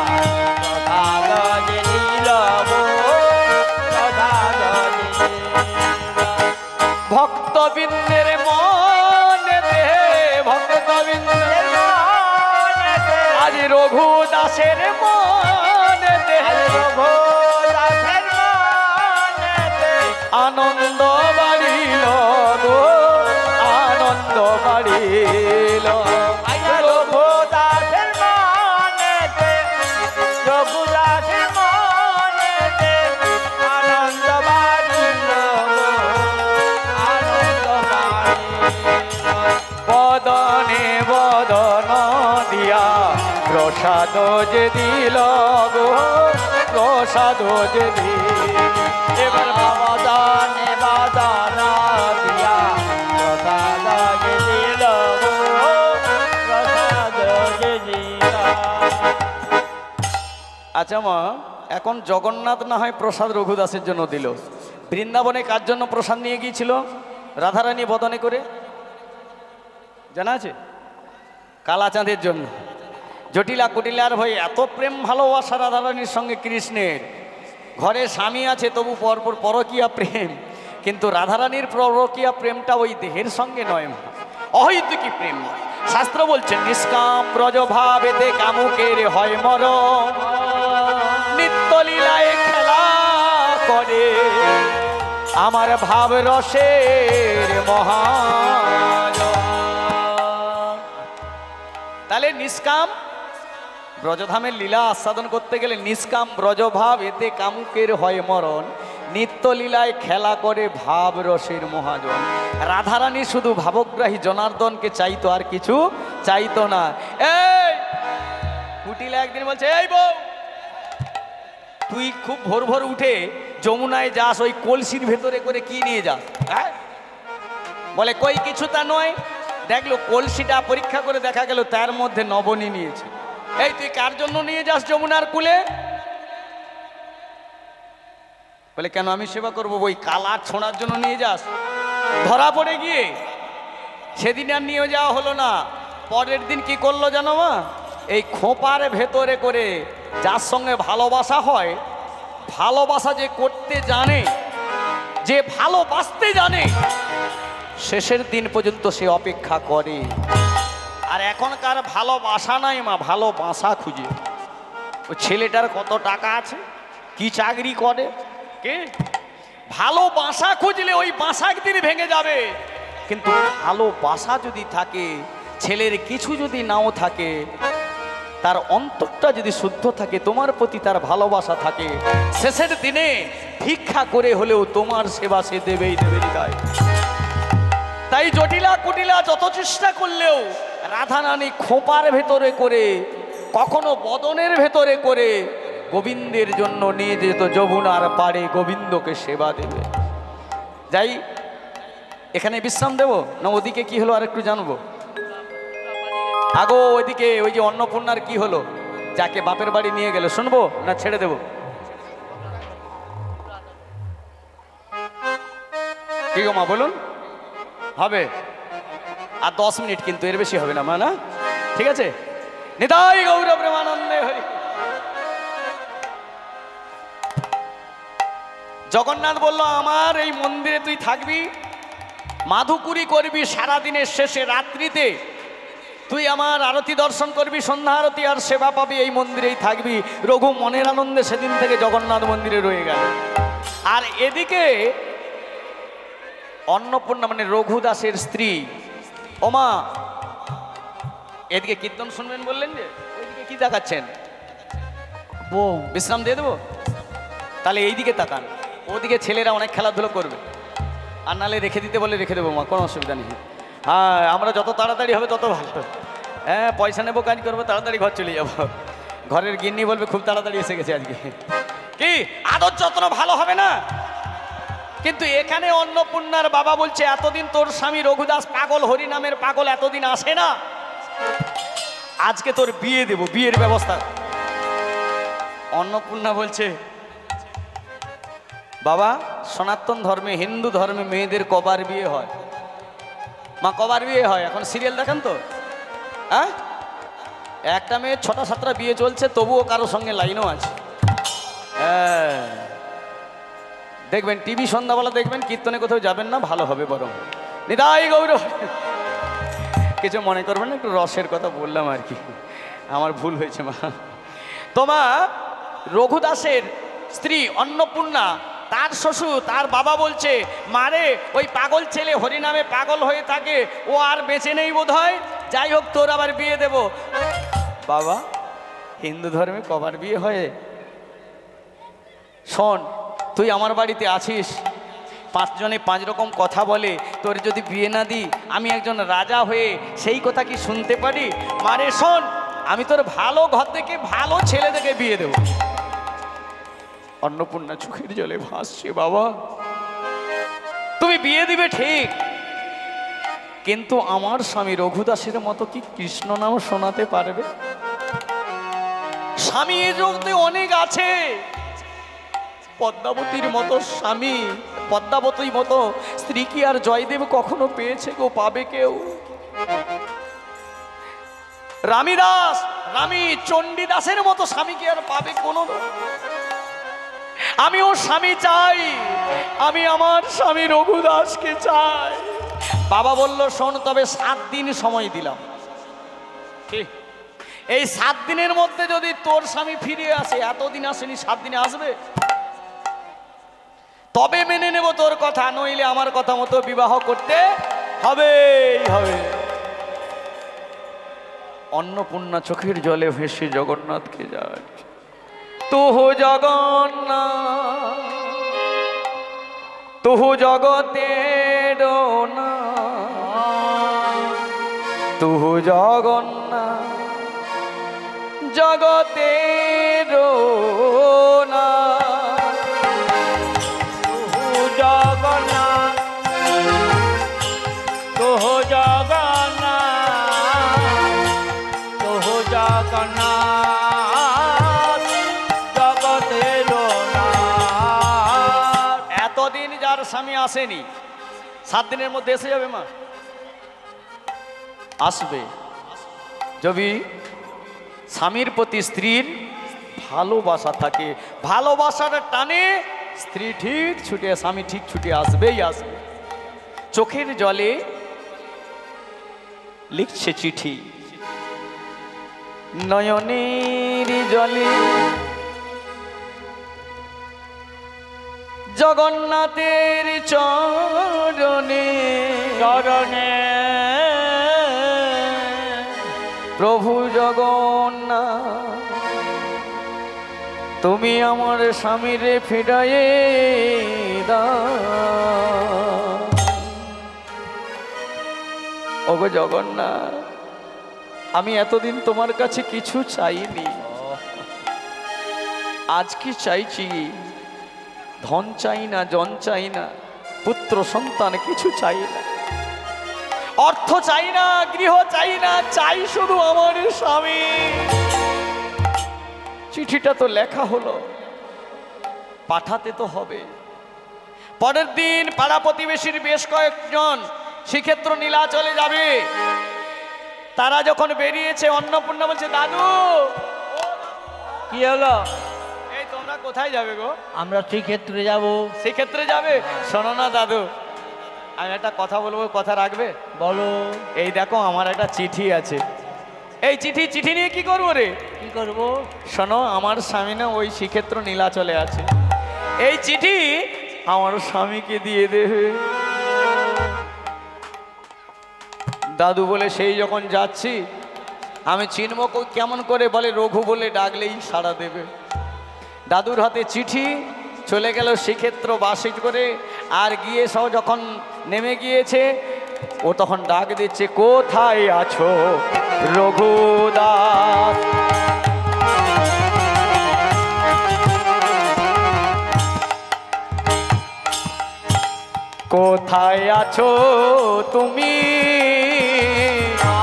প্রসাদ যে দিল গো, প্রসাদ যে দিল। ভক্তবৃন্দের মনেতে, ভক্তবৃন্দের মনেতে, আজ রঘু দাসের মনেতে, রঘু দাসের মনেতে আনন্দ বাড়িল গো, আনন্দ বাড়িল। রঘু দাসের মনেতে, রঘু দাসের মনেতে আনন্দ বাড়িল, আনন্দ বাড়িল। বদনে বদন দিয়া প্রসাদ যে দিল গো, প্রসাদ যে দিল। এবার বদনে বদন দিয়া প্রসাদ যে দিল গো, প্রসাদ যে দিল। আচ্ছা মা, এখন জগন্নাথ না হয় প্রসাদ রঘুদাসের জন্য দিল, বৃন্দাবনে কার জন্য প্রসাদ নিয়ে গিয়েছিল? রাধারানী বদনে করে, জানা আছে? কালাচাঁদের জন্য। জটিলা কুটিলার হয়ে এত প্রেম ভালোবাসা রাধারানীর সঙ্গে কৃষ্ণের, ঘরে স্বামী আছে তবু পরপর পরকীয়া প্রেম, কিন্তু রাধারানীর পরকীয়া প্রেমটা ওই দেহের সঙ্গে নয়, অহৈতুকী প্রেম। শাস্ত্র বলছে নিষ্কাম ব্রজ ভাবেতে কামুকের হয় মরণ, নিত্য লীলায় খেলা করে আমার ভাব রসের মহাজন। তাহলে নিষ্কাম ব্রজধামের লীলা আস্বাদন করতে গেলে নিষ্কাম ব্রজভাব এতে কামুকের হয় মরণ, নিত্য লীলায় খেলা করে ভাব রসের মহাজন। রাধারানী শুধু ভাবগ্রাহী জনার্দনকে চাইতো, আর কিছু চাইতো না। এই কুটিলা একদিন বলছে, এই বউ তুই খুব ভোর ভোর উঠে যমুনায় যাস, ওই কলসির ভেতরে করে কি নিয়ে যাস? হ্যাঁ বলে কই কিছু তা নয়, দেখলো কলসিটা পরীক্ষা করে দেখা গেল তার মধ্যে নবনী নিয়েছে। এই তুই কার জন্য নিয়ে যাস যমুনার কুলে? বলে কেন আমি সেবা করবো? ওই কালার ছোঁড়ার জন্য নিয়ে যাস? ধরা পড়ে গিয়ে সেদিন আর নিয়ে যাওয়া হলো না। পরের দিন কি করলো জানো মা? এই খোঁপার ভেতরে করে যার সঙ্গে ভালোবাসা হয়, ভালোবাসা যে করতে জানে, যে ভালোবাসতে জানে, শেষের দিন পর্যন্ত সে অপেক্ষা করে। আর এখনকার ভালোবাসা নাই মা, ভালোবাসা খুঁজে। ওই ছেলেটার কত টাকা আছে, কি চাকরি করে, কে ভালোবাসা খুঁজলে ওই বাসা একদিন ভেঙে যাবে। কিন্তু ভালোবাসা যদি থাকে, ছেলের কিছু যদি নাও থাকে, তার অন্তরটা যদি শুদ্ধ থাকে, তোমার প্রতি তার ভালোবাসা থাকে, শেষের দিনে ভিক্ষা করে হলেও তোমার সেবা সে দেবেই দেবে হৃদয়। তাই জটিলা কুটিলা যত চেষ্টা করলেও রাধারানী খোঁপার ভেতরে করে, কখনো বদনের ভেতরে করে গোবিন্দের জন্য নিয়ে যেত যমুনার পাড়ে, গোবিন্দকে সেবা দেবে। যাই, এখানে বিশ্রাম দেব না ওদিকে কি হলো আর একটু জানবো? আগো ওইদিকে ওই যে অন্নপূর্ণার কি হলো, যাকে বাপের বাড়ি নিয়ে গেল, শুনবো না ছেড়ে দেব? কি গো মা বলুন, হবে আর 10 মিনিট, কিন্তু এর বেশি হবে না মা, না? ঠিক আছে। নিতাই গৌর প্রেমানন্দে হরি। জগন্নাথ বলল আমার এই মন্দিরে তুই থাকবি, মাধুকুরি করবি, সারাদিনের শেষে রাত্রিতে তুই আমার আরতি দর্শন করবি, সন্ধ্যা আরতি আর সেবা পাবি, এই মন্দিরেই থাকবি। রঘু মনের আনন্দে সেদিন থেকে জগন্নাথ মন্দিরে রয়ে গেল। আর এদিকে অন্নপূর্ণা মানে রঘুদাসের স্ত্রী, ওমা এদিকে কীর্তন শুনবেন বললেন যে, ওইদিকে কি দেখাচ্ছেন? বউ বিশ্রাম দিয়ে দেবো? তাহলে এইদিকে তাকান, ওদিকে ছেলেরা অনেক খেলাধুলো করবে, আর নালে রেখে দিতে বলে রেখে দেবো মা, কোনো অসুবিধা নেই। হ্যাঁ, আমরা যত তাড়াতাড়ি হবে তত ভালো। হ্যাঁ, পয়সা নেবো, কাজ করবো, তাড়াতাড়ি ঘর চলে যাবো। ঘরের গিন্নি বলবে খুব তাড়াতাড়ি এসে গেছে আজকে। কি আদর যত্ন ভালো হবে না? কিন্তু এখানে অন্নপূর্ণার বাবা বলছে এতদিন তোর স্বামী রঘুদাস পাগল, হরিনামের পাগল, এতদিন আসে না, আজকে তোর বিয়ে দেব, বিয়ের ব্যবস্থা। অন্নপূর্ণা বলছে বাবা, সনাতন ধর্মে, হিন্দু ধর্মে মেয়েদের কবার বিয়ে হয়? মা কবার বিয়ে হয়? এখন সিরিয়াল দেখেন তো, হ্যাঁ, একটা মেয়ে 6টা-7টা বিয়ে চলছে, তবুও কারো সঙ্গে লাইনও আছে। হ্যাঁ, দেখবেন টিভি সন্ধ্যাবেলা দেখবেন, কীর্তনে কোথাও যাবেন না, ভালো হবে বরং। নিতাই গৌর, কিছু মনে করবেন না, একটু রসের কথা বললাম আর কি, আমার ভুল হয়েছে মা। তোমা রঘুদাসের স্ত্রী অন্নপূর্ণা, তার শ্বশুর, তার বাবা বলছে মারে ওই পাগল ছেলে হরিনামে পাগল হয়ে থাকে, ও আর বেঁচে নেই বোধ হয়, যাই হোক তোর আবার বিয়ে দেব। বাবা, হিন্দু ধর্মে কবার বিয়ে হয়? শোন, তুই আমার বাড়িতে আছিস, 5 জনে 5 রকম কথা বলে, তোর যদি বিয়ে না দিই আমি একজন রাজা হয়ে সেই কথা কি শুনতে পারি? মারে শোন, আমি তোর ভালো ঘর থেকে ভালো ছেলে থেকে বিয়ে দেব। অন্নপূর্ণা চোখের জলে ভাসছে, বাবা তুমি বিয়ে দিবে ঠিক, কিন্তু আমার স্বামী রঘুদাসের মতো কি কৃষ্ণ নাম শোনাতে পারবে? স্বামী এ জগতে অনেক আছে, পদ্মাবতীর মতো স্বামী, পদ্মাবতীর মতো স্ত্রী কি আর জয়দেব কখনো পেয়েছে গো? পাবে কেউ? রামীদাস, রামী চণ্ডীদাসের মতো স্বামী কি আর পাবে কোনো? আমিও স্বামী চাই, আমি আমার স্বামী রঘুদাসকে চাই। বাবা বলল শোন, তবে 7 দিন সময় দিলাম, এই 7 দিনের মধ্যে যদি তোর স্বামী ফিরে আসে, এতদিন আসেনি, 7 দিনে আসবে, তবে মেনে নেব তোর কথা, নইলে আমার কথা মতো বিবাহ করতে হবে হবে। অন্নপূর্ণা চোখের জলে ভেসে জগন্নাথকে যায়, তুহু জগন্নাথ তুহু জগতের না, তুহু জগন্নাথ জগতের না, জগন্নাথ আসেনি, 7 দিনের মধ্যে এসে যাবে মা? আসবে। যদি স্বামীর প্রতি স্ত্রীর ভালোবাসা থাকে, ভালোবাসার টানে স্ত্রী ঠিক ছুটে, স্বামী ঠিক ছুটে আসবেই আসবে। চোখের জলে লিখছে চিঠি, নয়নের জলে জগন্নাথের চরণে চরণে প্রভু জগন্নাথ, তুমি আমার স্বামীরে ফিরায়ে দাও। ওগো জগন্নাথ, আমি এতদিন তোমার কাছে কিছু চাইনি, আজ কি চাইছি? ধন চাই না, জন চাই না, পুত্র সন্তান কিছু চাই না, অর্থ চাই না, গৃহ চাই না, চাই শুধু আমার স্বামী। চিঠিটা তো লেখা হলো, পাঠাতে তো হবে। পরের দিন পাড়া প্রতিবেশীর বেশ কয়েকজন শ্রীক্ষেত্র নীলাচলে যাবে। তারা যখন বেরিয়েছে, অন্নপূর্ণা বলছে, দাদু কি হলো? এই তোমরা কোথায় যাবে গো? আমরা শ্রীক্ষেত্রে যাব। শ্রীক্ষেত্রে যাবে? শোনো না দাদু, আমি একটা কথা বলবো, কথা রাখবে? বলো। এই দেখো আমার একটা চিঠি আছে, এই চিঠি নিয়ে কি করবো রে? কি করব? শোনো, আমার স্বামী না ওই শ্রীক্ষেত্র নীলাচলে আছে, এই চিঠি আমার স্বামীকে দিয়ে দেবে। দাদু বলে, সেই যখন যাচ্ছি আমি চিনব কেমন করে? বলে, রঘু বলে ডাকলেই সাড়া দেবে। দাদুর হাতে চিঠি, চলে গেল শ্রীক্ষেত্র বাসে করে। আর গিয়ে সব যখন নেমে গিয়েছে, ও তখন ডাক দিচ্ছে, কোথায় আছো রঘুদাস? কোথায় আছো তুমি,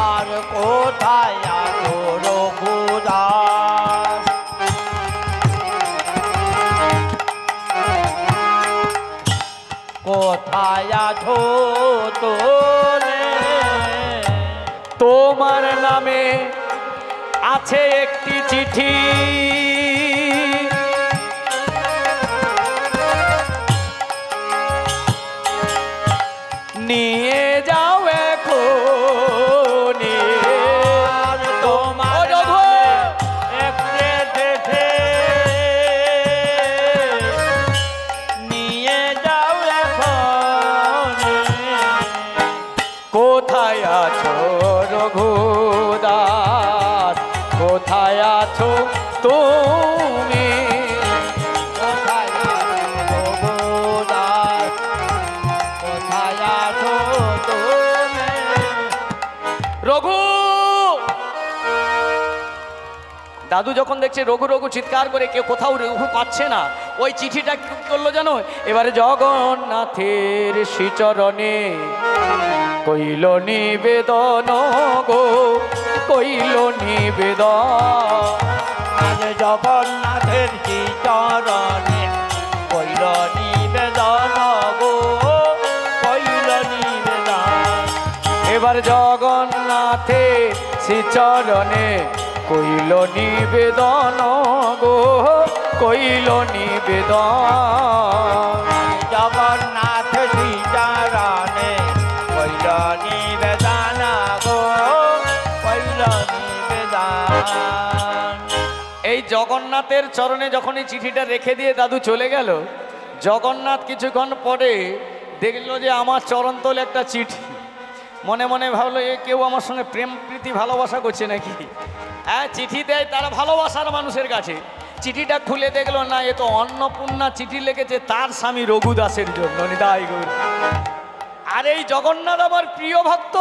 আর কোথায় আছো রঘুদাস? কোথায় আছো তোরে? তোমার নামে আছে একটি চিঠি, নিয়ে যাও এখনি। আর তোমার ও রঘু! নামে একটি চিঠি, নিয়ে যাও এখনি। কোথায় আছো রঘুদাস? কোথায় আছো তুমি? কোথায় আছো রঘুদাস? কোথায় আছো তুমি? রঘু! দাদু যখন দেখছে রঘু রঘু চিৎকার করে, কেউ কোথাও রঘু পাচ্ছে না, ওই চিঠিটা কি করলো জানো? এবারে জগন্নাথের শ্রীচরণে কইল নিবেদন গো, কইল নিবেদন। আজ জগন্নাথের চরণে কইল নিবেদন গো, কইল নিবেদন। এবার জগন্নাথের শ্রীচরণে কইল নিবেদন গো, কইল নিবেদন। জগন্নাথ চরণে কইল নিবেদন গো, কইল নিবেদন। এই জগন্নাথের চরণে যখন এই চিঠিটা রেখে দিয়ে দাদু চলে গেল, জগন্নাথ কিছুক্ষণ পরে দেখলো যে আমার চরণতলে একটা চিঠি। মনে মনে ভাবলো, এ কেউ আমার সঙ্গে প্রেম প্রীতি ভালোবাসা করছে নাকি? হ্যাঁ, চিঠি দেয় তারা ভালোবাসার মানুষের কাছে। চিঠিটা খুলে দেখলো, না, এ তো অন্নপূর্ণা চিঠি লিখেছে তার স্বামী রঘুদাসের জন্য। নিতাই গৌর। আর এই জগন্নাথ আমার প্রিয় ভক্ত,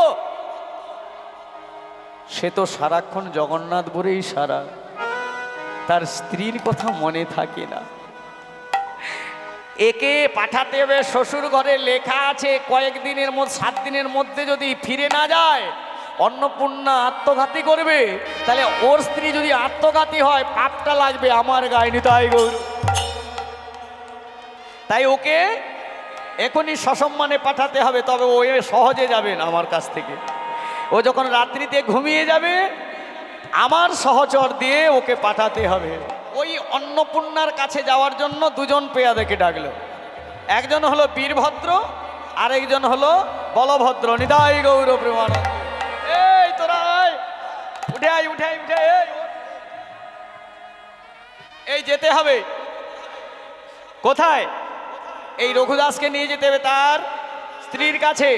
সে তো সারাক্ষণ জগন্নাথ বলেই সারা, তার স্ত্রীর কথা মনে থাকে না। একে পাঠাতে হবে শ্বশুর ঘরে, লেখা আছে কয়েকদিনের মধ্যে, 7 দিনের মধ্যে যদি ফিরে না যায় অন্নপূর্ণা আত্মঘাতী করবে। তাহলে ওর স্ত্রী যদি আত্মঘাতী হয়, পাপটা লাগবে আমার গায়ে। নিতাই গৌর। তাই ওকে এখনই সসম্মানে পাঠাতে হবে, তবে ও সহজে যাবে না আমার কাছ থেকে। ও যখন রাত্রিতে ঘুমিয়ে যাবে আমার সহচর দিয়ে ওকে পাঠাতে হবে। ওই অন্নপূর্ণার কাছে যাওয়ার জন্য দুজন পেয়াদাকে ডাকলো। একজন হলো বীরভদ্র, আরেকজন হলো বলভদ্র। নিতাই গৌর প্রেমানন্দ। এই তোরা উঠে আয়, উঠে আয়, উঠে আয়। এই যেতে হবে কোথায়? এই রঘুদাসকে নিয়ে যেতে হবে তার স্ত্রীর কাছে।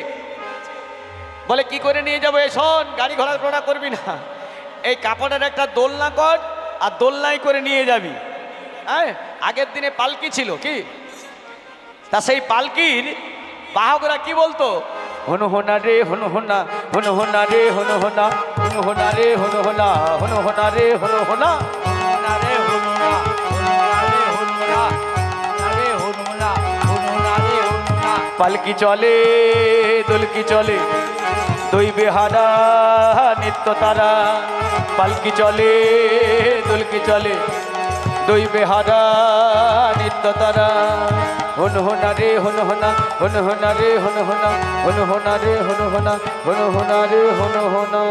বলে কি করে নিয়ে যাবো? শোন, গাড়ি ঘোড়া টোড়া করবি না, এই কাপড়ের একটা দোলনা কর আর দোলনায় করে নিয়ে যাবি। হ্যাঁ, আগের দিনে পালকি ছিল কি, তা সেই পালকির বাহকরা কি বলতো? হন হোনা রে হন হোনা, হন হোনা রে হন হোনা, হন হোনা রে হন হোনা, হন হোনা রে হন হোনা, রে হনুনা, রে হনুনা, রে হনুনা, হনুনা রে হনুনা। পালকি চলে দোলকি চলে দুই বেহারা নিত্য তারা। পালকি চলে দোলকি চলে দুই বেহারা নিত্য তারা। হন হোনা রে হন হোনা, হন হোনা রে হন হোনা, হন হোনা রে হন হোনা, হন হোনা রে হন হোনা।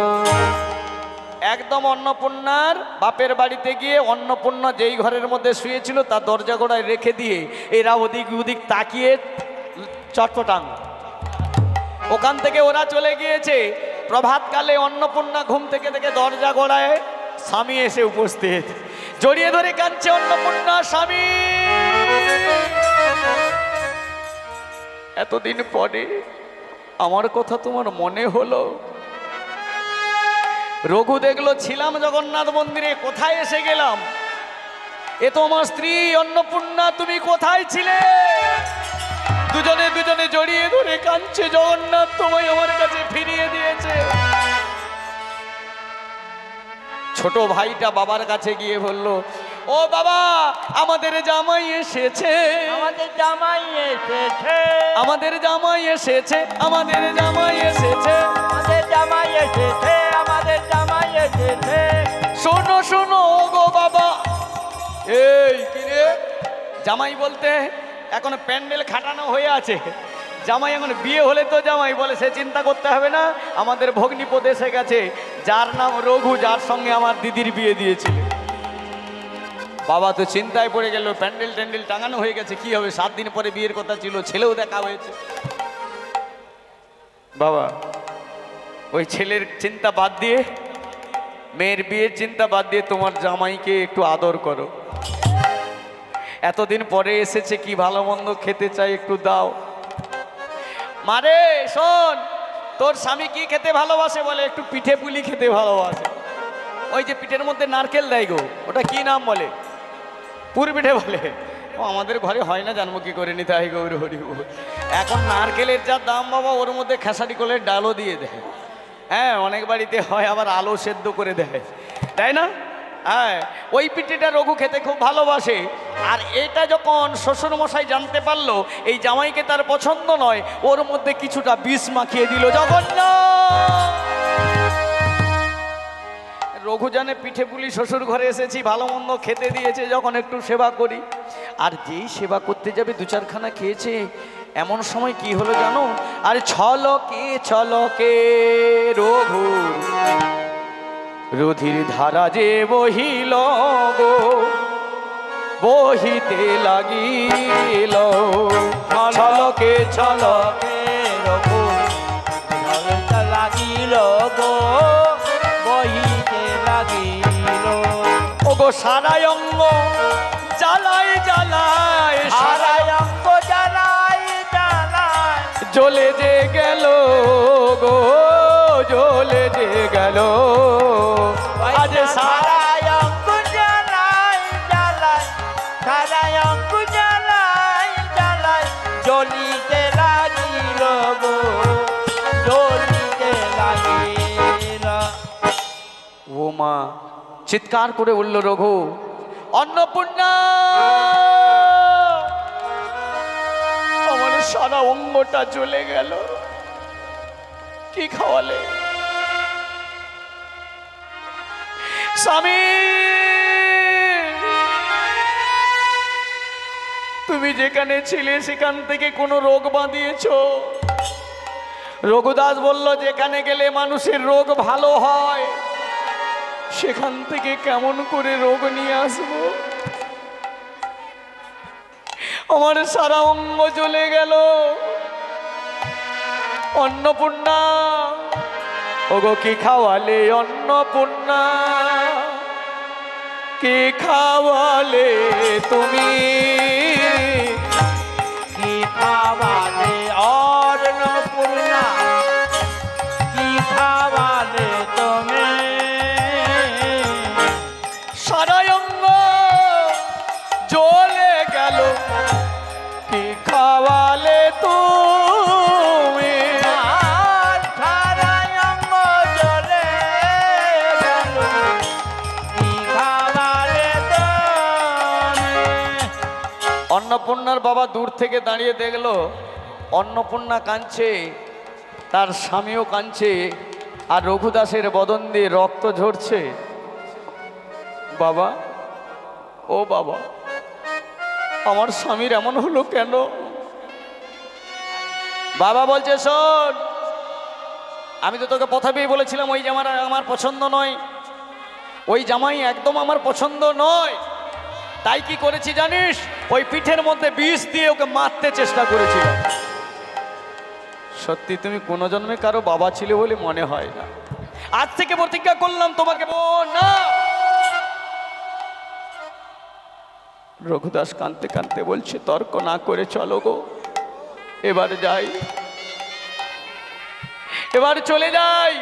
একদম অন্নপূর্ণার বাপের বাড়িতে গিয়ে অন্নপূর্ণা যেই ঘরের মধ্যে শুয়েছিল তার দরজা গোড়ায় রেখে দিয়ে এরা ওদিক ওদিক তাকিয়ে চটপটাং। ওখান থেকে ওরা চলে গিয়েছে। প্রভাতকালে অন্নপূর্ণা ঘুম থেকে দেখে দরজা গোড়ায় স্বামী এসে উপস্থিত। জড়িয়ে ধরে কাঁদছে অন্নপূর্ণা, স্বামী এতদিন পরে আমার কথা তোমার মনে হলো? রঘু দেখলো ছিলাম জগন্নাথ মন্দিরে, কোথায় এসে গেলাম? এ তো আমার স্ত্রী অন্নপূর্ণা, তুমি কোথায় ছিলে? দুজনে দুজনে জড়িয়ে ধরে কাঁদছে, জগন্নাথ তোমায় আমার কাছে ফিরিয়ে দিয়েছে। ছোট ভাইটা বাবার কাছে গিয়ে বলল, ও বাবা, আমাদের জামাই এসেছে, আমাদের জামাই এসেছে, আমাদের জামাই এসেছে, আমাদের জামাই এসেছে, আমাদের জামাই এসেছে, আমাদের জামাই এসেছে। শোনো শোনো গো বাবা। এই কি রে? জামাই বলতে এখন প্যান্ডেল খাটানো হয়ে আছে, জামাই এখন বিয়ে হলে তো জামাই বলে, সে চিন্তা করতে হবে না, আমাদের ভগ্নিপদ এসে গেছে, যার নাম রঘু, যার সঙ্গে আমার দিদির বিয়ে দিয়েছিল। বাবা তো চিন্তায় পড়ে গেল, প্যান্ডেল ট্যান্ডেল টাঙানো হয়ে গেছে, কি হবে? 7 দিন পরে বিয়ের কথা ছিল, ছেলেও দেখা হয়েছে। বাবা ওই ছেলের চিন্তা বাদ দিয়ে, মেয়ের বিয়ের চিন্তা বাদ দিয়ে তোমার জামাইকে একটু আদর করো। এতদিন পরে এসেছে, কি ভালো মন্দ খেতে চাই, একটু দাও। মারে শোন, তোর স্বামী কি খেতে ভালোবাসে? বলে একটু পিঠে পুলি খেতে ভালোবাসে। ওই যে পিঠের মধ্যে নারকেল দেয় গো, ওটা কি নাম বলে? পুর পিঠে বলে। ও আমাদের ঘরে হয় না, জানবো কি করে? নিতে হয় গৌর হরি। এখন নারকেলের যা দাম বাবা, ওর মধ্যে খেসারি কলের ডালও দিয়ে দেয়। হ্যাঁ, অনেক বাড়িতে হয়, আবার আলো সেদ্ধ করে দেয়, তাই না? হ্যাঁ, ওই পিঠেটা রঘু খেতে খুব ভালোবাসে। আর এটা যখন শ্বশুরমশাই জানতে পারলো এই জামাইকে তার পছন্দ নয়, ওর মধ্যে কিছুটা বিষ মাখিয়ে দিল জগন্নাথ। রঘু জানে পিঠে পুলি শ্বশুর ঘরে এসেছি, ভালো মন্দ খেতে দিয়েছে, যখন একটু সেবা করি। আর যেই সেবা করতে যাবে 2-4খানা খেয়েছে, এমন সময় কি হলো জানো? আর ছলকে ছলকে রঘু রুধির ধারা যে বহিল গো, বহিতে লাগিল। ছলকে ছলকে রঘু লাগিল গো, বহিতে লাগিল। ও গো সারাই অঙ্গ জ্বালাই জ্বালাই, সারাই অঙ্গ জ্বালাই জ্বালাই, জ্বলে যে গেল গো, জ্বলে যে গেল। আজ সারাই অঙ্গ জ্বালাই জ্বালাই, সারাই অঙ্গ জ্বালাই জ্বালাই, জ্বলিতে লাগিল গো, জ্বলিতে লাগিল। ও মা চিৎকার করে উঠল রঘু, অন্নপূর্ণা, আমার সারা অঙ্গটা জ্বলে গেল, কি খাওয়ালে? স্বামী তুমি যেখানে ছিলে সেখান থেকে কোনো রোগ বাঁধিয়েছো? রঘুদাস বলল, যেখানে গেলে মানুষের রোগ ভালো হয় সেখান থেকে কেমন করে রোগ নিয়ে আসবো? আমার সারা অঙ্গ চলে গেল। অন্নপূর্ণা, ওগো কি খাওয়ালে অন্নপূর্ণা, কি খাওয়ালে তুমি, কি খাওয়ালে অন্নপূর্ণা, কি খাওয়ালে তুমি, সারা অঙ্গ জ্বলে গেল, কি খাওয়ালে তুমি, আর সারা অঙ্গ জ্বলে গেল, কি খাওয়ালে তুমি। অন্নপূর্ণার বাবা দূর থেকে দাঁড়িয়ে দেখলো অন্নপূর্ণা কাঁদছে, তার স্বামীও কাঁদছে, আর রঘুদাসের বদন দিয়ে রক্ত ঝরছে। বাবা, ও বাবা, আমার স্বামীর এমন হলো কেন? বাবা বলছে, শোন, আমি তো তোকে প্রথমেই বলেছিলাম ওই জামাটা আমার পছন্দ নয়, ওই জামাই একদম আমার পছন্দ নয়। তাই কি করেছি জানিস? ওই পিঠের মধ্যে বিষ দিয়ে ওকে মারতে চেষ্টা করেছিলাম। সত্যি তুমি কোনো জন্মে কারো বাবা ছিলে বলে মনে হয় না। আজ থেকে প্রতিজ্ঞা করলাম তোমাকে না। রঘুদাস কাঁদতে কাঁদতে বলছে, তর্ক না করে চলো গো, এবার যাই, এবার চলে যাই।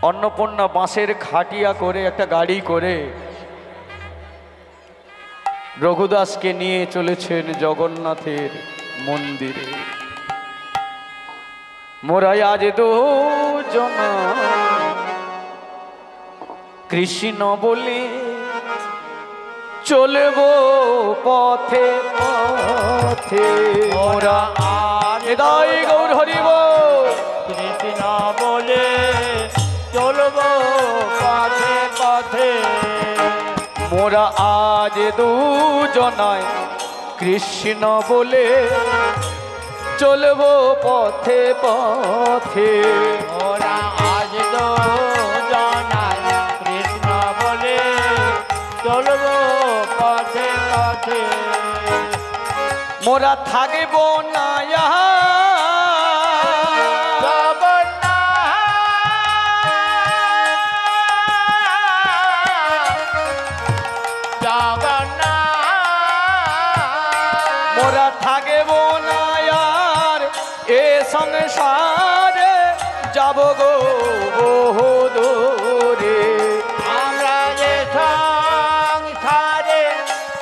অন্নপূর্ণা বাঁশের খাটিয়া করে একটা গাড়ি করে রঘুদাসকে নিয়ে চলেছেন জগন্নাথের মন্দিরে। মোরাই আজ দুজনা কৃষ্ণ বলে চলব পথে পথে, মোরা হৃদয় গৌর হরিব, কৃষ্ণ বলে চলব পথে পথে, মোরা আজ দুজনায় কৃষ্ণ বলে চলব পথে পথে, ওরা আজ তো জানাই কৃষ্ণ বলে চলব পথে পথে, মোরা থাকব না ইহা মোরা থাকব না আর এ সংসারে, যাব গো বহু দূরে, আমরা যে সংসারে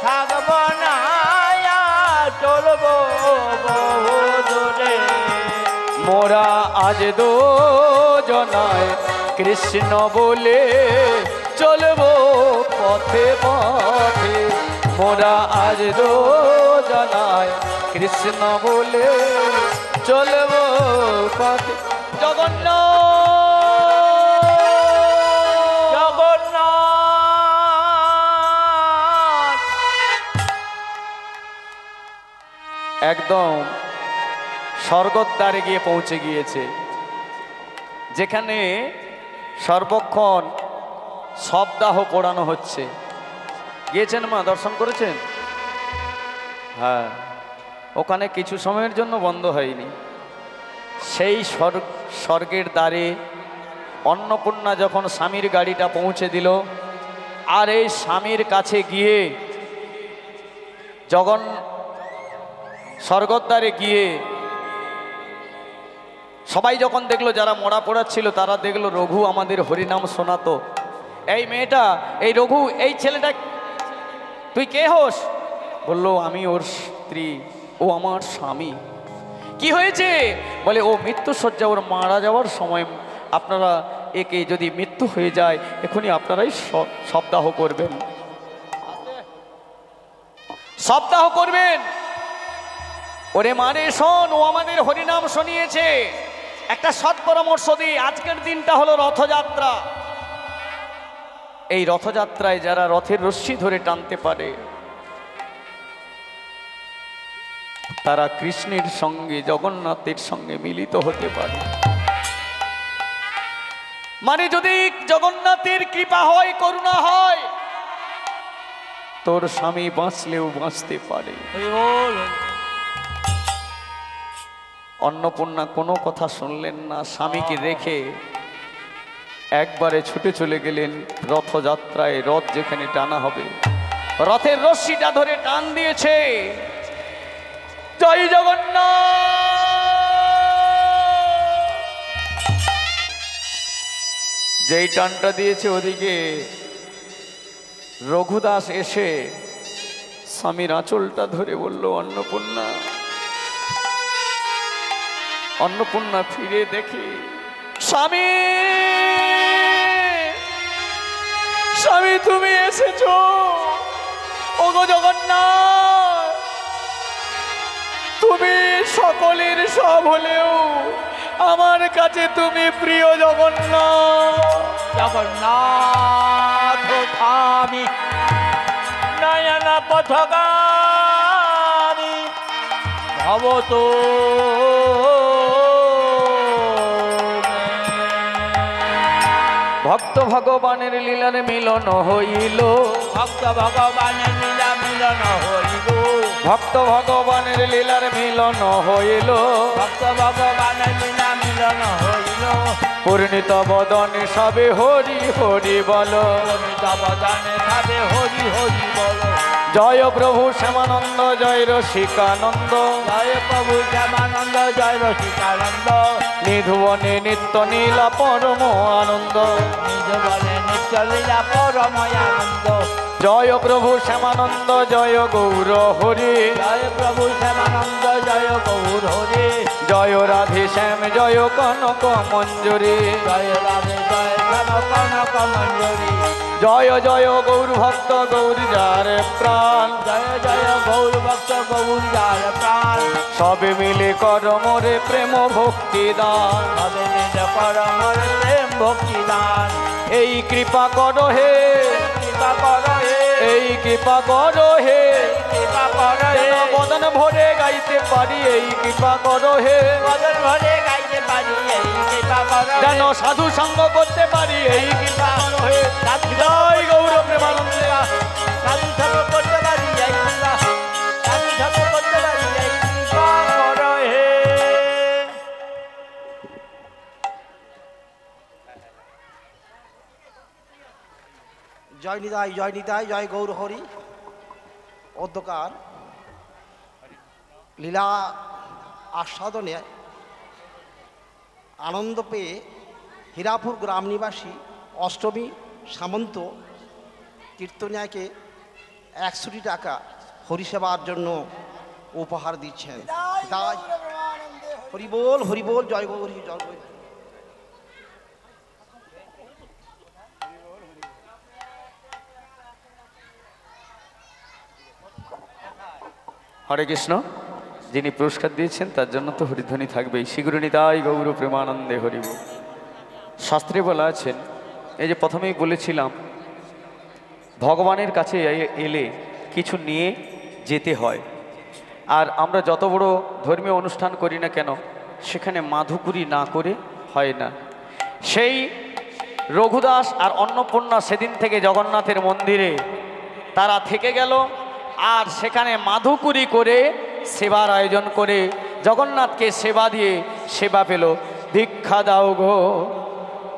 থাকব না চলব বহু দূরে, মোরা আজ দুজনায় কৃষ্ণ বলে চলব পথে পথে, মোরা আজ দুজনায় কৃষ্ণ বলে চলব পথে। জগন্নাথ জগন্নাথ একদম স্বর্গদ্বারে গিয়ে পৌঁছে গিয়েছে, যেখানে সর্বক্ষণ শবদাহ পোড়ানো হচ্ছে। গিয়েছেন মা, দর্শন করেছেন? হ্যাঁ, ওখানে কিছু সময়ের জন্য বন্ধ হয়নি। সেই স্বর্গের দ্বারে অন্নপূর্ণা যখন স্বামীর গাড়িটা পৌঁছে দিল, আর এই স্বামীর কাছে গিয়ে স্বর্গদ্বারে গিয়ে সবাই যখন দেখলো, যারা মরা পড়াচ্ছিল তারা দেখলো রঘু আমাদের হরিনাম শোনাতো। এই মেয়েটা, এই রঘু, এই ছেলেটা, তুই কে হোস? বললো, আমি ওর স্ত্রী, ও আমার স্বামী। কি হয়েছে? বলে, ও মৃত্যুশয্যা, ওর মারা যাওয়ার সময় আপনারা একে যদি মৃত্যু হয়ে যায় এখনই আপনারাই শবদাহ করবেন, শবদাহ করবেন। ওরে মানে শোন, ও আমাদের হরিনাম শুনিয়েছে, একটা সৎ পরামর্শ দিই। আজকের দিনটা হলো রথযাত্রা, এই রথযাত্রায় যারা রথের রশ্মি ধরে টানতে পারে তারা কৃষ্ণের সঙ্গে জগন্নাথের সঙ্গে মিলিত হতে পারে। মানে যদি জগন্নাথের কৃপা হয়, করুণা হয়, তোর স্বামী বাঁচলেও বাঁচতে পারে। অন্নপূর্ণা কোনো কথা শুনলেন না, স্বামীকে রেখে একবারে ছুটে চলে গেলেন রথযাত্রায়। রথ যেখানে টানা হবে, রথের রশ্মিটা ধরে টান দিয়েছে। জয় জগন্নাথ। যেই টানটা দিয়েছে ওদিকে রঘুদাস এসে স্বামীর আঁচলটা ধরে বলল, অন্নপূর্ণা। অন্নপূর্ণা ফিরে দেখে স্বামী, স্বামী তুমি এসেছো। ওগো জগন্নাথ, তুমি সকলের সব হলেও আমার কাছে তুমি প্রিয় জগন্নাথ। জগন্নাথ আমি নয়ন পথগামী ভবতো ভক্ত ভগবানের লীলার মিলন হইল, ভক্ত ভগবানের লীলা মিলন হইল, ভক্ত ভগবানের লীলার মিলন হইল, ভক্ত ভগবানের লীলা মিলন হইল। পূর্ণিত বদনে সবে হরি হরি বল, বদনে ভাবে হরি হরি বল। জয় প্রভু শ্যামানন্দ, জয় রসিকানন্দ, জয় প্রভু শ্যামানন্দ, জয় রসিকানন্দ। নিধুবনে নিত্য নীলা পরম আনন্দ, নিজ বলে নিত্য লীলা পরম আনন্দ। জয় প্রভু শ্যামানন্দ, জয় গৌর হরি, জয় প্রভু শ্যামানন্দ, জয় গৌর হরি। জয় রাধে শ্যাম, জয় কনক মঞ্জুরি, জয় রাধে জয় শ্যাম কনক মঞ্জুরি। জয় জয় গৌর ভক্ত গৌর যার প্রাণ, জয় জয় গৌর ভক্ত গৌর যার প্রাণ। সবে মিলে কর মোরে প্রেম ভক্তি দান, সবে মিলে কর মোরে প্রেম ভক্তি দান। এই কৃপা কর হে, কৃপা কর হে, এই কৃপা কর হে, কৃপা কর হে। যেন বদন ভরে গাইতে পারি, এই কৃপা কর হে, বদন ভরে গাইতে পারি, এই কৃপা কর হে। যেন সাধু সঙ্গ করতে পারি, এই কৃপা কর হে। জয় গৌর প্রেমানন্দে। সাধু সঙ্গ করতে পারি, এই কৃপা, সাধু সঙ্গ করতে পারি, এই কৃপা কর হে। জয় নিতাই, জয় নিতাই, জয় গৌর হরি। অধ্যকার লীলা আস্বাদনে আনন্দ পেয়ে হীরাপুর গ্রাম নিবাসী অষ্টমী সামন্ত কীর্তনিয়াকে 100 টাকা হরিসেবার জন্য উপহার দিচ্ছেন। তাই হরিবোল হরিবোল, জয় গৌর হরি, জয় গৌর। হরে কৃষ্ণ। যিনি পুরস্কার দিয়েছেন তার জন্য তো হরিধ্বনি থাকবেই। শীঘ্র নিতাই গৌর প্রেমানন্দে হরিব। শাস্ত্রে বলা আছেন, এই যে প্রথমেই বলেছিলাম ভগবানের কাছে এলে কিছু নিয়ে যেতে হয়। আর আমরা যত বড় ধর্মীয় অনুষ্ঠান করি না কেন, সেখানে মাধুকুরি না করে হয় না। সেই রঘুদাস আর অন্নপূর্ণা সেদিন থেকে জগন্নাথের মন্দিরে তারা থেকে গেল, আর সেখানে মাধুকুরি করে সেবার আয়োজন করে জগন্নাথকে সেবা দিয়ে সেবা পেল। ভিক্ষা দাও গো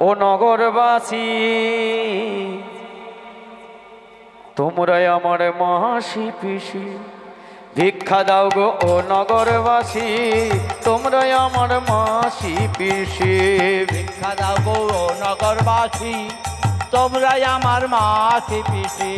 ও নগরবাসী, তোমরাই আমার মাসি পিসি। ভিক্ষা দাও গো ও নগরবাসী, তোমরাই আমার মাসি পিসি। ভিক্ষা দাও গো নগরবাসী, তোমরাই আমার মাসি পিসি।